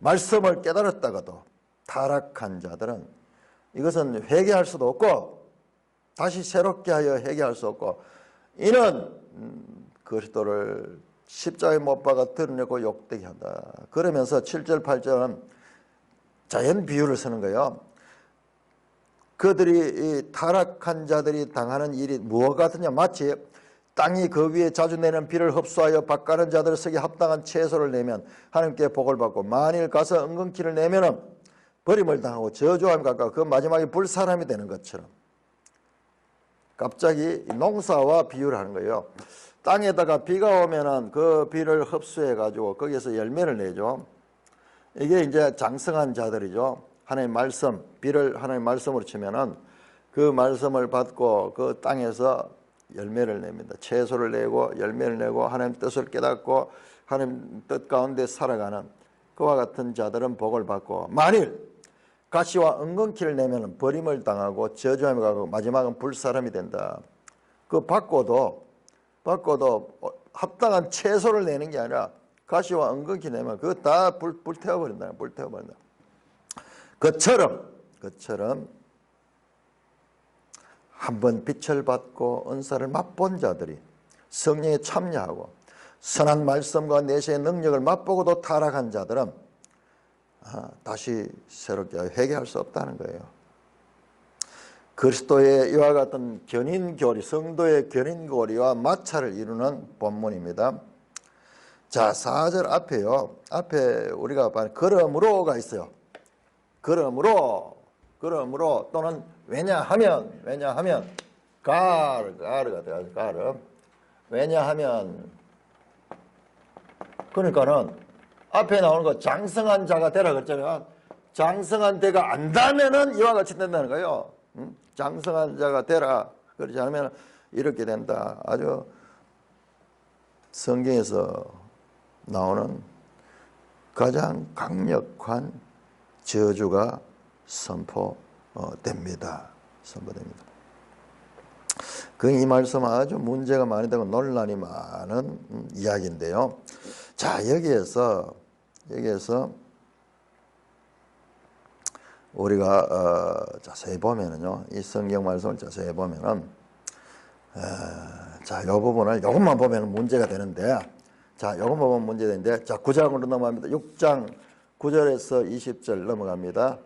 말씀을 깨달았다가도 타락한 자들은 이것은 회개할 수도 없고 다시 새롭게 하여 회개할 수 없고 이는 그리스도를 십자가에 못 박아 드러내고 욕되게 한다. 그러면서 7절 8절은 자연 비유를 쓰는 거예요. 그들이 이 타락한 자들이 당하는 일이 무엇 같으냐 마치 땅이 그 위에 자주 내는 비를 흡수하여 밭가는 자들을 쓰기 합당한 채소를 내면 하나님께 복을 받고 만일 가서 은근키를 내면은 버림을 당하고 저주함에 가까워 그 마지막에 불사람이 되는 것처럼 갑자기 농사와 비유를 하는 거예요. 땅에다가 비가 오면은 그 비를 흡수해 가지고 거기에서 열매를 내죠. 이게 이제 장성한 자들이죠. 하나님의 말씀, 비를 하나님의 말씀으로 치면은 그 말씀을 받고 그 땅에서 열매를 냅니다. 채소를 내고 열매를 내고 하나님 뜻을 깨닫고 하나님 뜻 가운데 살아가는 그와 같은 자들은 복을 받고 만일 가시와 은근키를 내면 버림을 당하고 저주함에 가고 마지막은 불사람이 된다. 그 받고도 합당한 채소를 내는 게 아니라 가시와 은근키 내면 그거 다 불태워버린다. 불태워버린다. 그처럼 한번 빛을 받고 은사를 맛본 자들이 성령에 참여하고 선한 말씀과 내세의 능력을 맛보고도 타락한 자들은 다시 새롭게 회개할 수 없다는 거예요. 그리스도의 이와 같은 견인교리, 성도의 견인교리와 마찰을 이루는 본문입니다. 자, 4절 앞에요. 앞에 우리가 봐는 그러므로가 있어요. 그러므로 또는 왜냐하면 가르가 돼가지고 가르. 왜냐하면 그러니까는 앞에 나오는 거 장성한 자가 되라 그랬잖아요. 장성한 자가 안다면은 이와 같이 된다는 거예요. 장성한 자가 되라. 그렇지 않으면 이렇게 된다. 아주 성경에서 나오는 가장 강력한 저주가 선포됩니다. 이 말씀 아주 문제가 많이 되고 논란이 많은 이야기인데요. 자, 여기에서 우리가 자세히 보면은요, 이 성경 말씀을 자세히 보면은 자, 이 부분을 요것만 보면 문제가 되는데, 자, 요것만 보면 문제되는데, 자, 9장으로 넘어갑니다. 6장 9절에서 20절 넘어갑니다.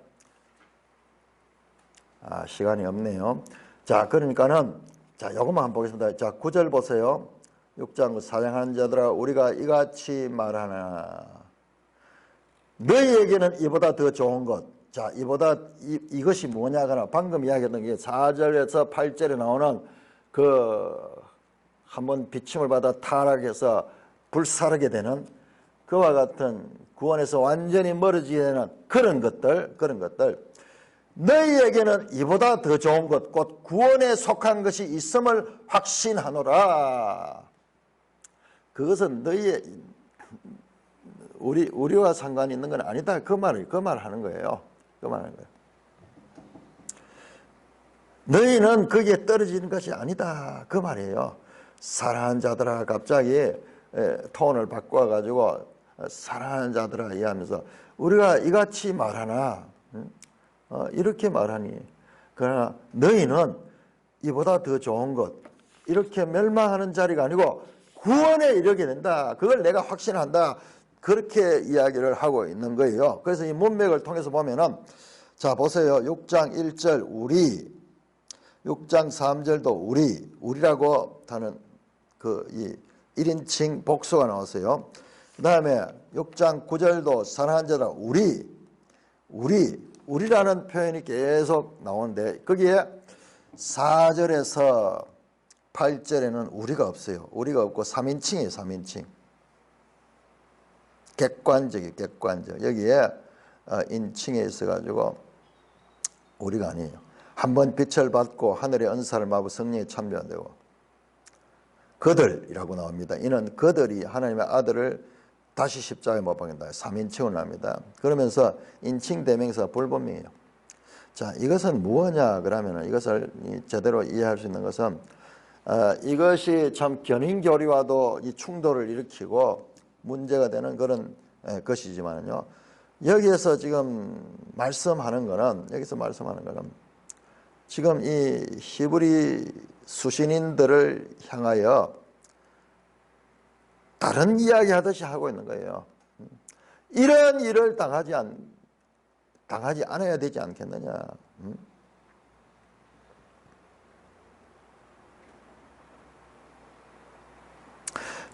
시간이 없네요. 자, 그러니까는 자, 요것만 한번 보겠습니다. 자, 9절 보세요. 6장 사랑하는 자들아 우리가 이같이 말하나 너희에게는 이보다 더 좋은 것. 자, 이것이 뭐냐거나 방금 이야기했던 게 4절에서 8절에 나오는 한번 비침을 받아 타락해서 불사르게 되는 그와 같은 구원에서 완전히 멀어지게 되는 그런 것들 너희에게는 이보다 더 좋은 것 곧 구원에 속한 것이 있음을 확신하노라. 그것은 우리와 상관이 있는 건 아니다. 그 말을 하는 거예요. 너희는 거기에 떨어지는 것이 아니다. 그 말이에요. 사랑하는 자들아 갑자기 톤을 바꿔가지고 사랑하는 자들아 이하면서 우리가 이같이 말하나 이렇게 말하니 그러나 너희는 이보다 더 좋은 것 이렇게 멸망하는 자리가 아니고 구원에 이르게 된다. 그걸 내가 확신한다. 그렇게 이야기를 하고 있는 거예요. 그래서 이 문맥을 통해서 보면은 자 보세요. 6장 1절 우리 6장 3절도 우리라고 하는 이 1인칭 복수가 나왔어요. 그 다음에 6장 9절도 사랑하는 자라 우리라는 표현이 계속 나오는데 거기에 4절에서 8절에는 우리가 없어요. 우리가 없고 3인칭이에요. 3인칭. 객관적. 여기에 인칭에 있어가지고 우리가 아니에요. 한번 빛을 받고 하늘의 은사를 마부 성령에 참여되고 그들이라고 나옵니다. 이는 그들이 하나님의 아들을 다시 십자가에 못 박는다. 3인칭을 합니다. 그러면서 인칭 대명사 불분명해요. 자, 이것은 무엇냐 그러면은 이것을 제대로 이해할 수 있는 것은 이것이 참 견인교리와도 이 충돌을 일으키고 문제가 되는 그런 것이지만요. 여기서 말씀하는 거는 지금 이 히브리 수신인들을 향하여 다른 이야기 하듯이 하고 있는 거예요. 이런 일을 당하지 않아야 되지 않겠느냐.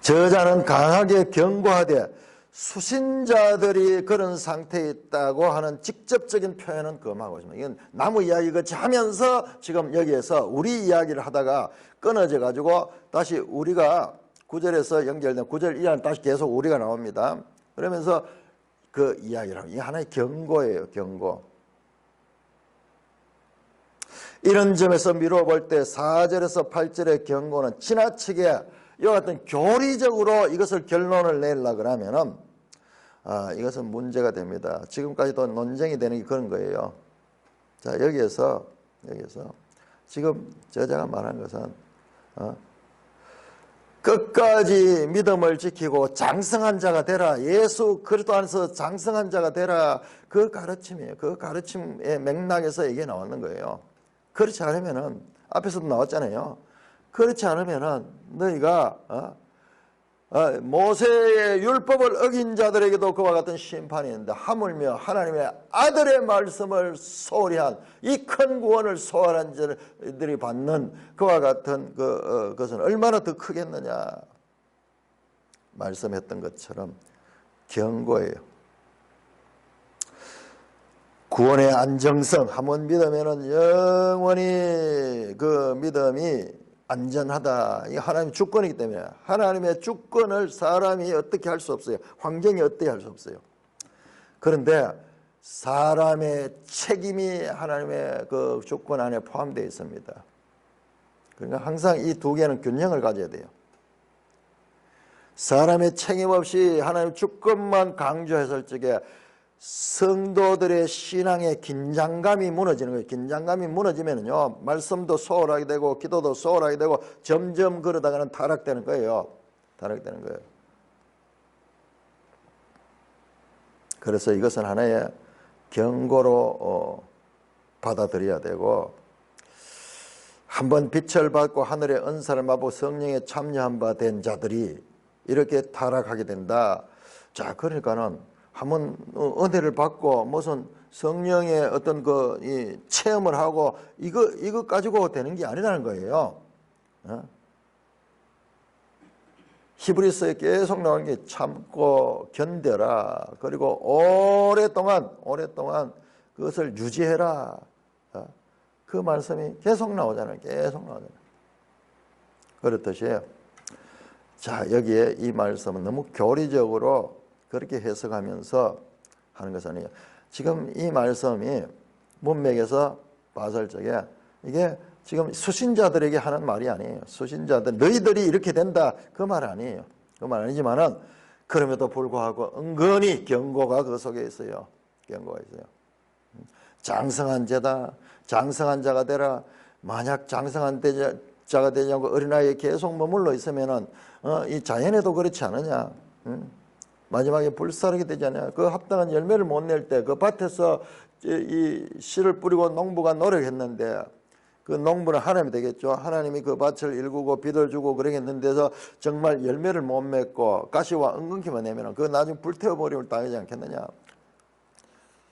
저자는 강하게 경고하되 수신자들이 그런 상태에 있다고 하는 직접적인 표현은 금하고 있습니다. 이건 나무 이야기 같이 하면서 지금 여기에서 우리 이야기를 하다가 끊어져 가지고 다시 우리가 9절에서 연결된 9절 이하는 다시 계속 우리가 나옵니다. 그러면서 그 이야기를 하고, 이게 하나의 경고예요. 경고. 이런 점에서 미루어 볼 때 4절에서 8절의 경고는 지나치게 이와 같은 교리적으로 이것을 결론을 내려고 하면은 이것은 문제가 됩니다. 지금까지도 논쟁이 되는 게 그런 거예요. 자, 여기에서 지금 저자가 말한 것은 끝까지 믿음을 지키고 장성한 자가 되라. 예수 그리스도 안에서 장성한 자가 되라. 그 가르침이에요. 그 가르침의 맥락에서 이게 나오는 거예요. 그렇지 않으면은 앞에서도 나왔잖아요. 그렇지 않으면은 너희가 모세의 율법을 어긴 자들에게도 그와 같은 심판이 있는데 하물며 하나님의 아들의 말씀을 소홀히 한 이 큰 구원을 소홀한 자들이 받는 그와 같은 것은 얼마나 더 크겠느냐 말씀했던 것처럼 경고예요. 구원의 안정성 한번 믿으면은 영원히 그 믿음이 안전하다. 이 하나님의 주권이기 때문에 하나님의 주권을 사람이 어떻게 할 수 없어요. 환경이 어떻게 할 수 없어요. 그런데 사람의 책임이 하나님의 그 주권 안에 포함되어 있습니다. 그러니까 항상 이 두 개는 균형을 가져야 돼요. 사람의 책임 없이 하나님의 주권만 강조했을 적에 성도들의 신앙의 긴장감이 무너지는 거예요. 긴장감이 무너지면요, 말씀도 소홀하게 되고, 기도도 소홀하게 되고, 점점 그러다가는 타락되는 거예요. 타락되는 거예요. 그래서 이것은 하나의 경고로 받아들여야 되고, 한번 빛을 받고 하늘의 은사를 맛보고 성령에 참여한 바 된 자들이 이렇게 타락하게 된다. 자, 그러니까는 한번 은혜를 받고 무슨 성령의 어떤 이 체험을 하고 이거 가지고 되는 게 아니라는 거예요. 히브리서에 계속 나오는 게 참고 견뎌라. 그리고 오랫동안 그것을 유지해라. 그 말씀이 계속 나오잖아요. 계속 나오잖아요. 그렇듯이 자, 여기에 이 말씀은 너무 교리적으로 그렇게 해석하면서 하는 것은 아니에요. 지금 이 말씀이 문맥에서 봤을 적에 이게 지금 수신자들에게 하는 말이 아니에요. 수신자들 너희들이 이렇게 된다 그 말 아니에요. 그 말 아니지만은 그럼에도 불구하고 은근히 경고가 그 속에 있어요. 경고가 있어요. 장성한 자다. 장성한 자가 되라. 만약 장성한 자가 되지 않고 어린아이에 계속 머물러 있으면은 이 자연에도 그렇지 않느냐. 마지막에 불사르게 되잖아요. 그 합당한 열매를 못 낼 때 그 밭에서 이 씨를 뿌리고 농부가 노력했는데 그 농부는 하나님이 되겠죠. 하나님이 그 밭을 일구고 비를 주고 그러겠는데서 정말 열매를 못 맺고 가시와 엉겅퀴만 내면 그 나중에 불태워버림을 당하지 않겠느냐.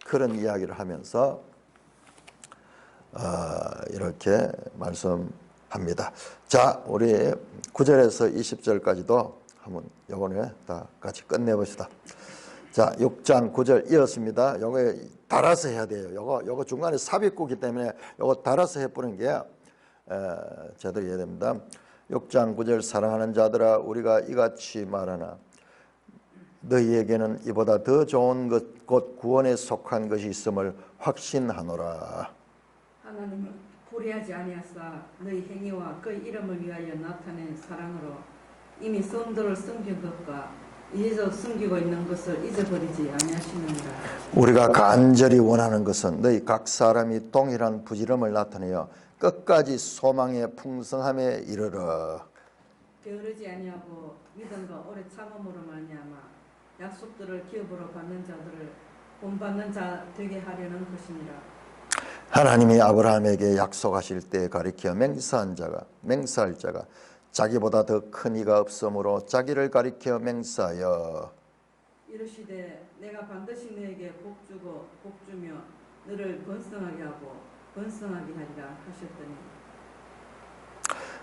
그런 이야기를 하면서 이렇게 말씀합니다. 자, 우리 9절에서 20절까지도 한번 요번에 다 같이 끝내봅시다. 자, 6장 9절 이었습니다. 요거 달아서 해야 돼요. 요거 중간에 삽입구기 때문에 요거 달아서 해보는 게 제대로 해야 됩니다. 6장 9절 사랑하는 자들아 우리가 이같이 말하나 너희에게는 이보다 더 좋은 것 곧 구원에 속한 것이 있음을 확신하노라. 하나님은 불의하지 아니하사 너희 행위와 그 이름을 위하여 나타낸 사랑으로 이미 성도를 섬긴 것과 이에서 숨기고 있는 것을 잊어버리지 아니하시느니라. 우리가 간절히 원하는 것은 너희 각 사람이 동일한 부지런을 나타내어 끝까지 소망의 풍성함에 이르러 게으르지 아니하고 믿음과 오래 참음으로 말미암아 약속들을 기업으로 받는 자들을 본받는 자 되게 하려는 것이니라. 하나님이 아브라함에게 약속하실 때 가리켜 맹세할 자가 자기보다 더 큰 이가 없으므로 자기를 가리켜 맹세하여 이르시되 내가 반드시 너에게 복주고 복주며 너를 번성하게 하고 번성하게 하리라 하셨더니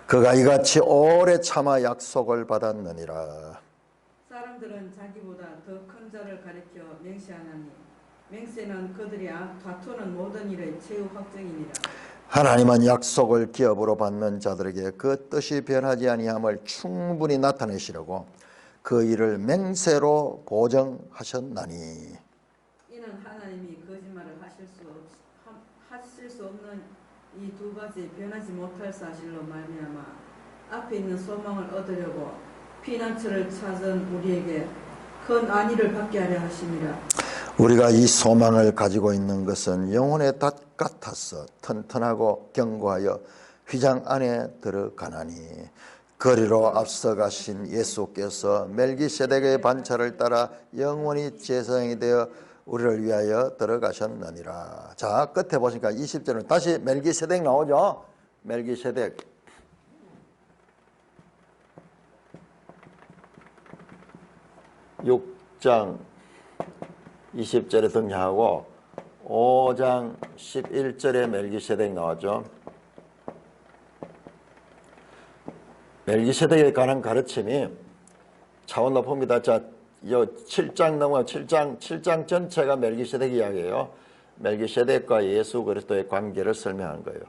그가 이같이 오래 참아 약속을 받았느니라. 사람들은 자기보다 더 큰 자를 가리켜 맹세하나니 맹세는 그들이 다투는 모든 일의 최후 확정이니라. 하나님은 약속을 기업으로 받는 자들에게 그 뜻이 변하지 아니함을 충분히 나타내시려고 그 일을 맹세로 보정하셨나니 이는 하나님이 거짓말을 하실 수 없는 이 두 가지 변하지 못할 사실로 말미암아 앞에 있는 소망을 얻으려고 피난처를 찾은 우리에게 큰 안위를 받게 하려 하심이라. 우리가 이 소망을 가지고 있는 것은 영혼의 닷 같아서 튼튼하고 견고하여 휘장 안에 들어가나니 거리로 앞서가신 예수께서 멜기세덱의 반차를 따라 영원히 제사장이 되어 우리를 위하여 들어가셨느니라. 자, 끝에 보시니까 20절은 다시 멜기세덱 나오죠. 멜기세덱 6장 20절에 등장하고 5장 11절에 멜기세덱 나왔죠. 멜기세덱에 관한 가르침이 차원 높습니다. 자, 요 7장 넘어 7장 전체가 멜기세덱 이야기예요. 멜기세덱과 예수 그리스도의 관계를 설명하는 거예요.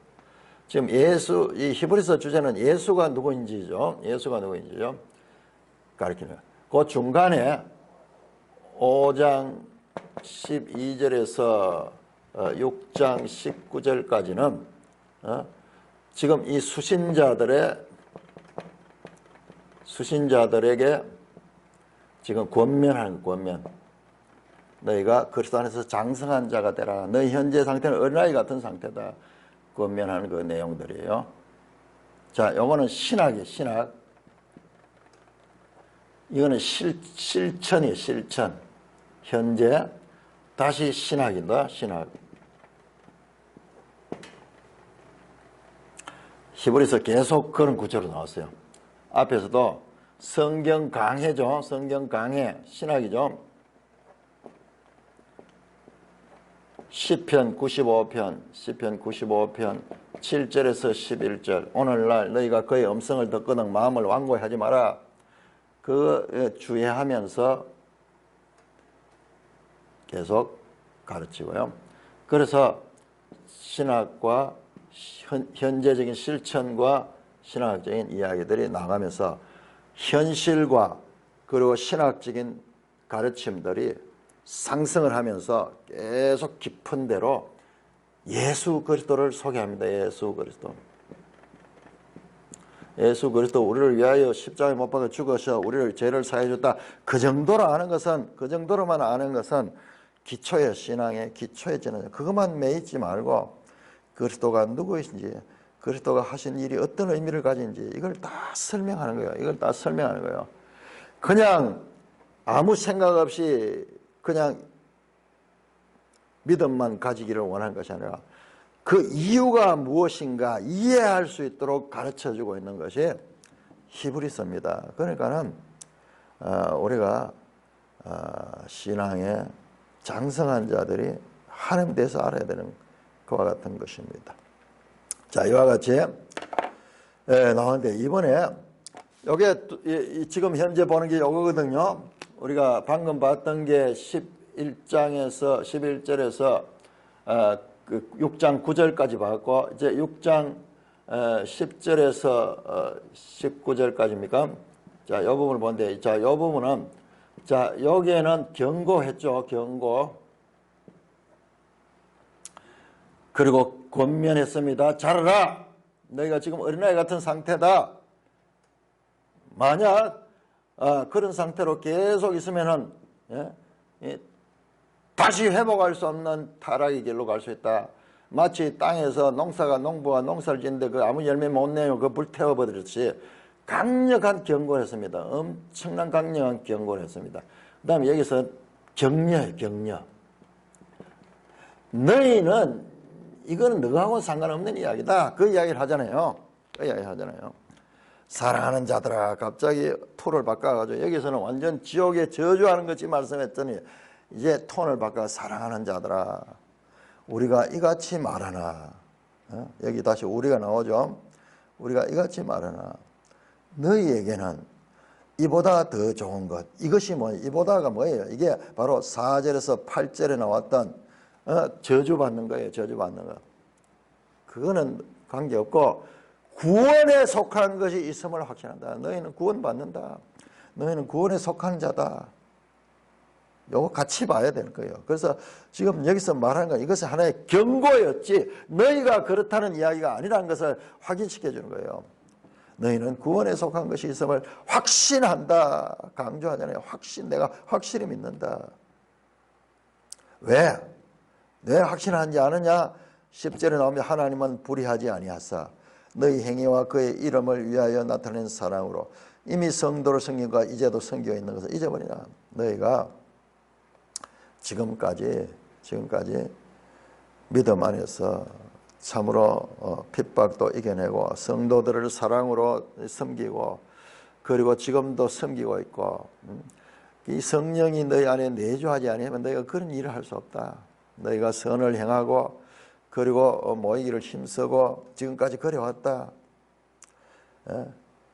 지금 이 히브리서 주제는 예수가 누구인지죠. 가르치는 거예요. 그 중간에 5장 12절에서 6장 19절까지는 지금 이 수신자들에게 지금 권면. 너희가 그리스도 안에서 장성한 자가 되라. 너희 현재 상태는 어린아이 같은 상태다. 권면하는 그 내용들이에요. 자, 요거는 신학. 이거는 실천이에요, 실천. 현재, 다시 신학. 히브리서 계속 그런 구절로 나왔어요. 앞에서도 성경 강해죠. 성경 강해. 신학이죠. 시편 95편 7절에서 11절. 오늘날 너희가 그의 음성을 듣거든 마음을 완고히 하지 마라. 그 주의하면서 계속 가르치고요. 그래서 신학과 현재적인 실천과 신학적인 이야기들이 나가면서 현실과 그리고 신학적인 가르침들이 상승을 하면서 계속 깊은 데로 예수 그리스도를 소개합니다. 예수 그리스도 우리를 위하여 십자가에 못 박아 죽으셔 우리를 죄를 사해 줬다. 그 정도로만 아는 것은 기초의 신앙의 기초의 진화. 그것만 매이지 말고 그리스도가 누구이신지, 그리스도가 하신 일이 어떤 의미를 가진지 이걸 다 설명하는 거예요. 그냥 아무 생각 없이 그냥 믿음만 가지기를 원하는 것이 아니라 그 이유가 무엇인가 이해할 수 있도록 가르쳐주고 있는 것이 히브리서입니다. 그러니까는 우리가 신앙의 장성한 자들이 하나님에 대해서 알아야 되는 그와 같은 것입니다. 자, 이와 같이 나오는데 이번에 여기 지금 현재 보는 게 이거거든요. 우리가 방금 봤던 게 11장에서 11절에서 그 6장 9절까지 봤고 이제 6장 10절에서 19절까지입니까? 자, 이 부분을 보는데 자, 이 부분은 자, 여기에는 경고했죠. 경고. 그리고 권면했습니다. 자라라. 너희가 지금 어린아이 같은 상태다. 만약 그런 상태로 계속 있으면은 다시 회복할 수 없는 타락의 길로 갈 수 있다. 마치 땅에서 농부가 농사를 짓는데 그 아무 열매 못 내요. 그 불태워 버렸지. 강력한 경고를 했습니다. 엄청난 강력한 경고를 했습니다. 그 다음에 여기서 격려해, 격려. 너희는 이거는 너하고 상관없는 이야기다. 그 이야기를 하잖아요. 그 이야기를 하잖아요. 사랑하는 자들아, 갑자기 톤을 바꿔가지고 여기서는 완전 지옥에 저주하는 것이 말씀했더니 이제 톤을 바꿔 사랑하는 자들아, 우리가 이같이 말하나. 여기 다시 우리가 나오죠. 우리가 이같이 말하나. 너희에게는 이보다 더 좋은 것. 이것이 이보다가 뭐예요? 이게 바로 4절에서 8절에 나왔던 저주받는 거예요. 저주받는 거. 그거는 관계없고 구원에 속한 것이 있음을 확신한다. 너희는 구원받는다. 너희는 구원에 속한 자다. 요거 같이 봐야 되는 거예요. 그래서 지금 여기서 말하는 건 이것이 하나의 경고였지 너희가 그렇다는 이야기가 아니라는 것을 확인시켜 주는 거예요. 너희는 구원에 속한 것이 있음을 확신한다. 강조하잖아요. 확신, 내가 확실히 믿는다. 왜? 왜 확신하는지 아느냐? 10절에 나오면 하나님은 불의하지 아니하사 너희 행위와 그의 이름을 위하여 나타낸 사랑으로 이미 성도를 섬긴 것 이제도 섬기고 있는 것을 잊어버리나. 너희가 지금까지 믿음 안에서 참으로 핍박도 이겨내고 성도들을 사랑으로 섬기고 그리고 지금도 섬기고 있고 이 성령이 너희 안에 내주하지 아니하면 너희가 그런 일을 할 수 없다. 너희가 선을 행하고 그리고 모이기를 힘쓰고 지금까지 그래왔다.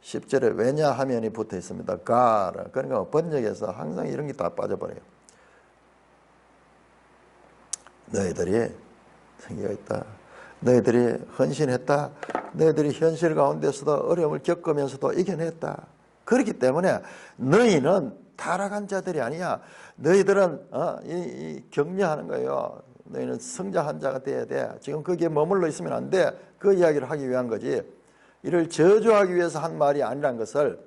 10절에 왜냐하면이 붙어 있습니다. God. 그러니까 번역에서 항상 이런 게 다 빠져버려요. 너희들이 생기가 있다. 너희들이 헌신했다. 너희들이 현실 가운데서도 어려움을 겪으면서도 이겨냈다. 그렇기 때문에 너희는 타락한 자들이 아니야. 너희들은 격려하는 거예요. 너희는 성장한 자가 돼야 돼. 지금 거기에 머물러 있으면 안 돼. 그 이야기를 하기 위한 거지. 이를 저주하기 위해서 한 말이 아니라는 것을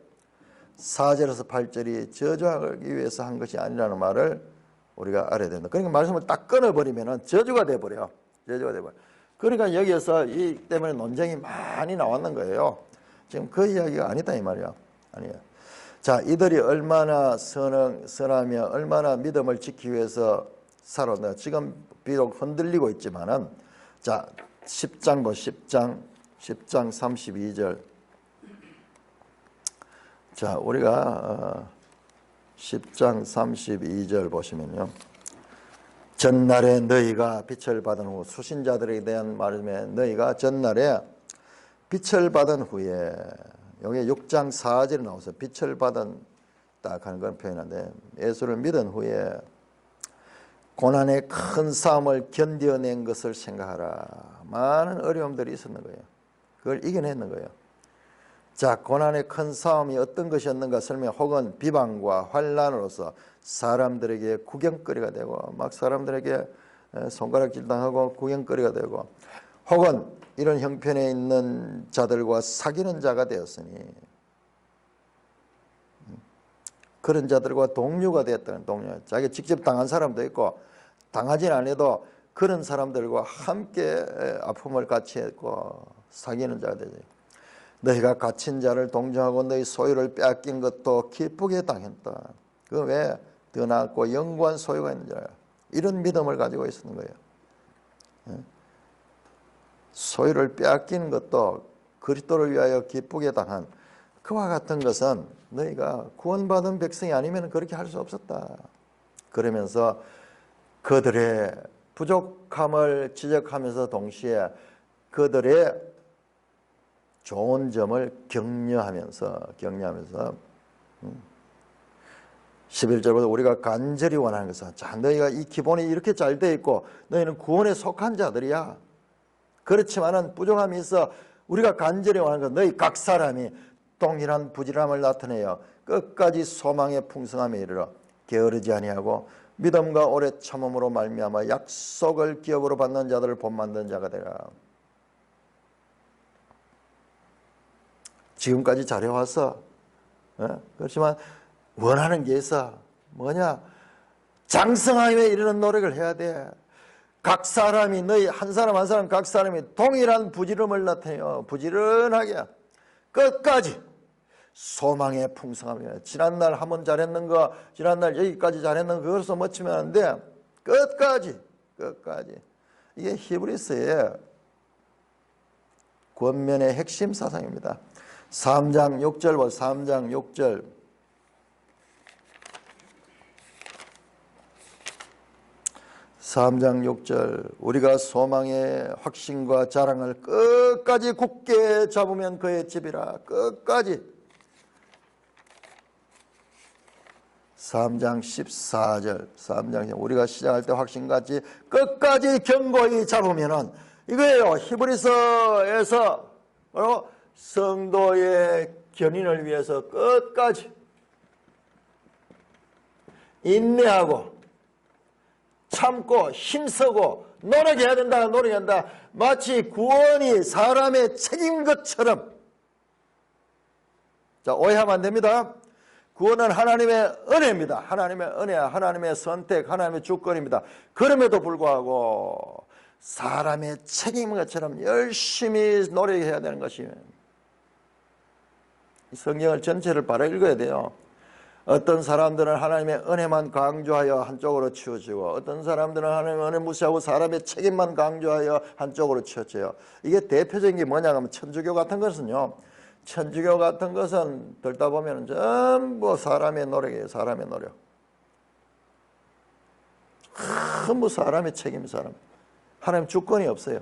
4절에서 8절이 저주하기 위해서 한 것이 아니라는 말을 우리가 알아야 된다. 그러니까 말씀을 딱 끊어버리면 저주가 돼버려. 저주가 돼버려. 그러니까 여기에서 이 때문에 논쟁이 많이 나왔는 거예요. 지금 그 이야기가 아니다 이 말이야. 아니에요. 자, 이들이 얼마나 선하며 얼마나 믿음을 지키기 위해서 살았나. 지금 비록 흔들리고 있지만은 자 10장 10장 32절. 자, 우리가 10장 32절 보시면요. 전날에 너희가 빛을 받은 후 수신자들에 대한 말씀에 너희가 전날에 빛을 받은 후에 여기 6장 4절에 나와서 빛을 받은 딱 하는 건 표현한데 예수를 믿은 후에 고난의 큰 싸움을 견뎌낸 것을 생각하라. 많은 어려움들이 있었는 거예요. 그걸 이겨냈는 거예요. 자, 고난의 큰 싸움이 어떤 것이었는가 설명 혹은 비방과 환난으로서 사람들에게 구경거리가 되고 막 사람들에게 손가락질 당하고 구경거리가 되고 혹은 이런 형편에 있는 자들과 사귀는 자가 되었으니 그런 자들과 동료가 되었다는 동료. 자기가 직접 당한 사람도 있고 당하진 않아도 그런 사람들과 함께 아픔을 같이 했고 사귀는 자가 되죠. 너희가 갇힌 자를 동정하고 너희 소유를 빼앗긴 것도 기쁘게 당했다. 그 왜? 더 낫고 영구한 소유가 있는 자라. 이런 믿음을 가지고 있었는 거예요. 소유를 빼앗기는 것도 그리스도를 위하여 기쁘게 당한 그와 같은 것은 너희가 구원받은 백성이 아니면 그렇게 할 수 없었다. 그러면서 그들의 부족함을 지적하면서 동시에 그들의 좋은 점을 격려하면서 11절부터 우리가 간절히 원하는 것은 자, 너희가 이 기본이 이렇게 잘 돼 있고 너희는 구원에 속한 자들이야. 그렇지만은 부족함이 있어. 우리가 간절히 원하는 것 너희 각 사람이 동일한 부지런함을 나타내어 끝까지 소망의 풍성함에 이르러 게으르지 아니하고 믿음과 오래 참음으로 말미암아 약속을 기업으로 받는 자들을 본받는 자가 되라. 지금까지 잘해왔어. 그렇지만 원하는 게 있어. 뭐냐? 장성함에 이르는 노력을 해야 돼. 각 사람이, 너희 한 사람 한 사람 각 사람이 동일한 부지런함을 나타내요. 부지런하게 끝까지 소망의 풍성함이에요. 지난날 한 번 잘했는 거, 지난날 여기까지 잘했는 거, 그것으로 멈추면 안 돼. 끝까지. 이게 히브리서의 권면의 핵심 사상입니다. 3장 6절 봐. 3장 6절. 우리가 소망의 확신과 자랑을 끝까지 굳게 잡으면 그의 집이라. 끝까지. 3장 14절. 3장 우리가 시작할 때 확신같이 끝까지 견고히 잡으면은 이거예요. 히브리서에서 바로 성도의 견인을 위해서 끝까지 인내하고 참고 힘쓰고 노력해야 된다. 노력한다. 마치 구원이 사람의 책임인 것처럼. 자, 오해하면 안 됩니다. 구원은 하나님의 은혜입니다. 하나님의 은혜, 하나님의 선택, 하나님의 주권입니다. 그럼에도 불구하고 사람의 책임인 것처럼 열심히 노력해야 되는 것이, 성경을 전체를 바로 읽어야 돼요. 어떤 사람들은 하나님의 은혜만 강조하여 한쪽으로 치우치고, 어떤 사람들은 하나님의 은혜 무시하고 사람의 책임만 강조하여 한쪽으로 치우쳐요. 이게 대표적인 게 뭐냐 하면 천주교 같은 것은요, 천주교 같은 것은 들다 보면 전부 사람의 노력이에요. 사람의 노력. 전부 사람의 책임, 사람. 하나님 주권이 없어요.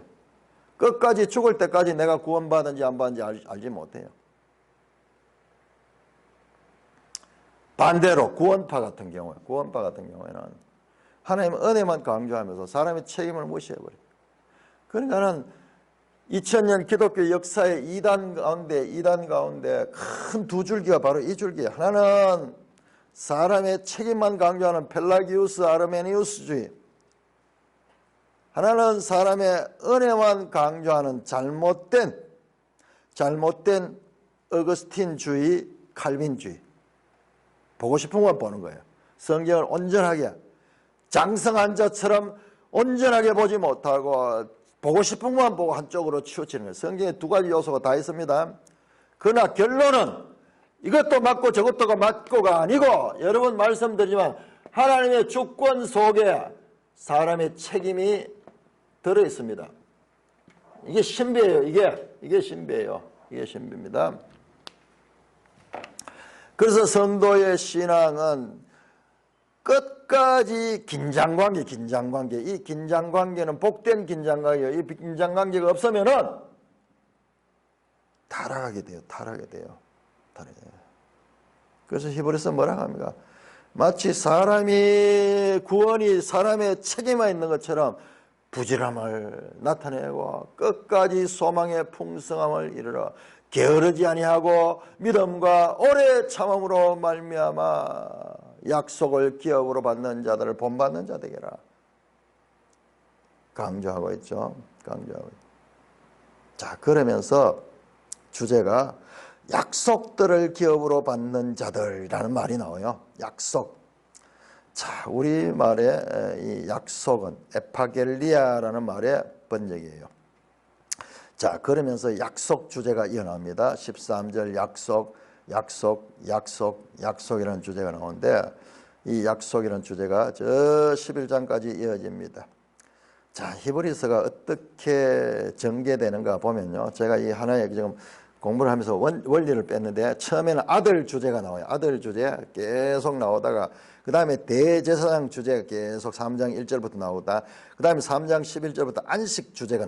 끝까지 죽을 때까지 내가 구원받은지 안 받은지 알지 못해요. 반대로 구원파 같은 경우에는 하나님의 은혜만 강조하면서 사람의 책임을 무시해버려요. 그러니까는 2000년 기독교 역사의 이단 가운데 큰 두 줄기가 바로 이 줄기예요. 하나는 사람의 책임만 강조하는 펠라기우스 아르메니우스주의, 하나는 사람의 은혜만 강조하는 잘못된 어거스틴주의, 칼빈주의. 보고 싶은 건 보는 거예요. 성경을 온전하게 장성한 자처럼 온전하게 보지 못하고 보고 싶은 것만 보고 한쪽으로 치우치는 거예요. 성경에 두 가지 요소가 다 있습니다. 그러나 결론은 이것도 맞고 저것도 맞고가 아니고, 여러분 말씀드리지만 하나님의 주권 속에 사람의 책임이 들어있습니다. 이게 신비예요. 이게 신비예요. 이게 신비입니다. 그래서 성도의 신앙은 끝까지 긴장관계. 이 긴장관계는 복된 긴장관계예요. 이 긴장관계가 없으면은 타락하게 돼요. 그래서 히브리서 뭐라고 합니까? 마치 구원이 사람의 책임에 있는 것처럼 부지런함을 나타내고 끝까지 소망의 풍성함을 이루러 게으르지 아니하고 믿음과 오래 참음으로 말미암아 약속을 기업으로 받는 자들을 본받는 자 되게라. 강조하고 있죠. 자, 그러면서 주제가 약속들을 기업으로 받는 자들이라는 말이 나와요. 약속. 자, 우리말의 이 약속은 에파겔리아라는 말의 번역이에요. 자, 그러면서 약속 주제가 이어나옵니다. 13절 약속이라는 주제가 나오는데, 이 약속이라는 주제가 저 11장까지 이어집니다. 자, 히브리서가 어떻게 전개되는가 보면요, 제가 이 하나의 지금 공부를 하면서 원리를 뺐는데, 처음에는 아들 주제가 나와요. 아들 주제 계속 나오다가 그 다음에 대제사장 주제가 계속 3장 1절부터 나오다, 그 다음에 3장 11절부터 안식 주제가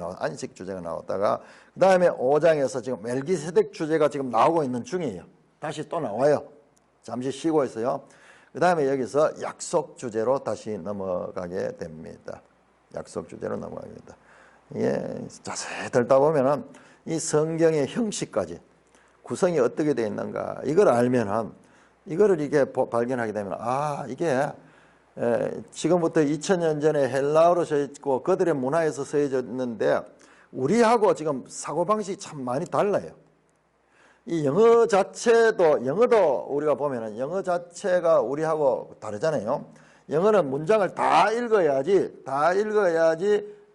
나오다가 그 다음에 5장에서 지금 멜기세덱 주제가 지금 나오고 있는 중이에요. 다시 또 나와요. 잠시 쉬고 있어요. 그 다음에 여기서 약속 주제로 다시 넘어가게 됩니다. 예, 자세히 듣다 보면은 이 성경의 형식까지 구성이 어떻게 되어 있는가, 이걸 알면은, 이거를 이게 발견하게 되면, 이게 지금부터 2000년 전에 헬라어로 써 있고 그들의 문화에서 써져 있는데 우리하고 지금 사고방식이 참 많이 달라요. 이 영어 자체도, 영어도 우리가 보면은 영어 자체가 우리하고 다르잖아요. 영어는 문장을 다 읽어야지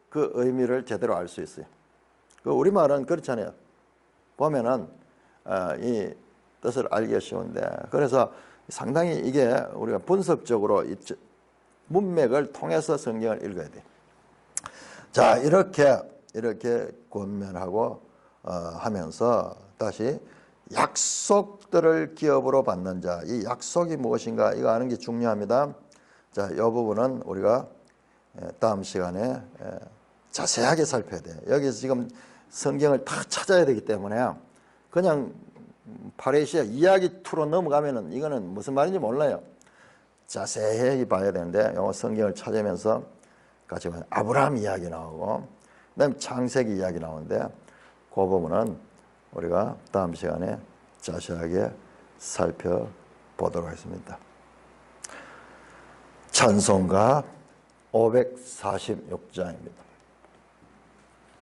그 의미를 제대로 알 수 있어요. 그 우리말은 그렇잖아요. 보면은 이 뜻을 알기가 쉬운데, 그래서 상당히 이게 우리가 분석적으로 이 문맥을 통해서 성경을 읽어야 돼요. 자, 이렇게 권면하고 하면서 다시 약속들을 기업으로 받는 자, 이 약속이 무엇인가 이거 아는 게 중요합니다. 자, 이 부분은 우리가 다음 시간에 자세하게 살펴야 돼요. 여기서 지금 성경을 다 찾아야 되기 때문에 그냥 파레시아 이야기 투로 넘어가면은 이거는 무슨 말인지 몰라요. 자세히 봐야 되는데 영어 성경을 찾으면서 같이 보면 아브라함 이야기 나오고 그다음에 창세기 이야기 나오는데 그 부분은 우리가 다음 시간에 자세하게 살펴보도록 하겠습니다. 찬송가 546장입니다.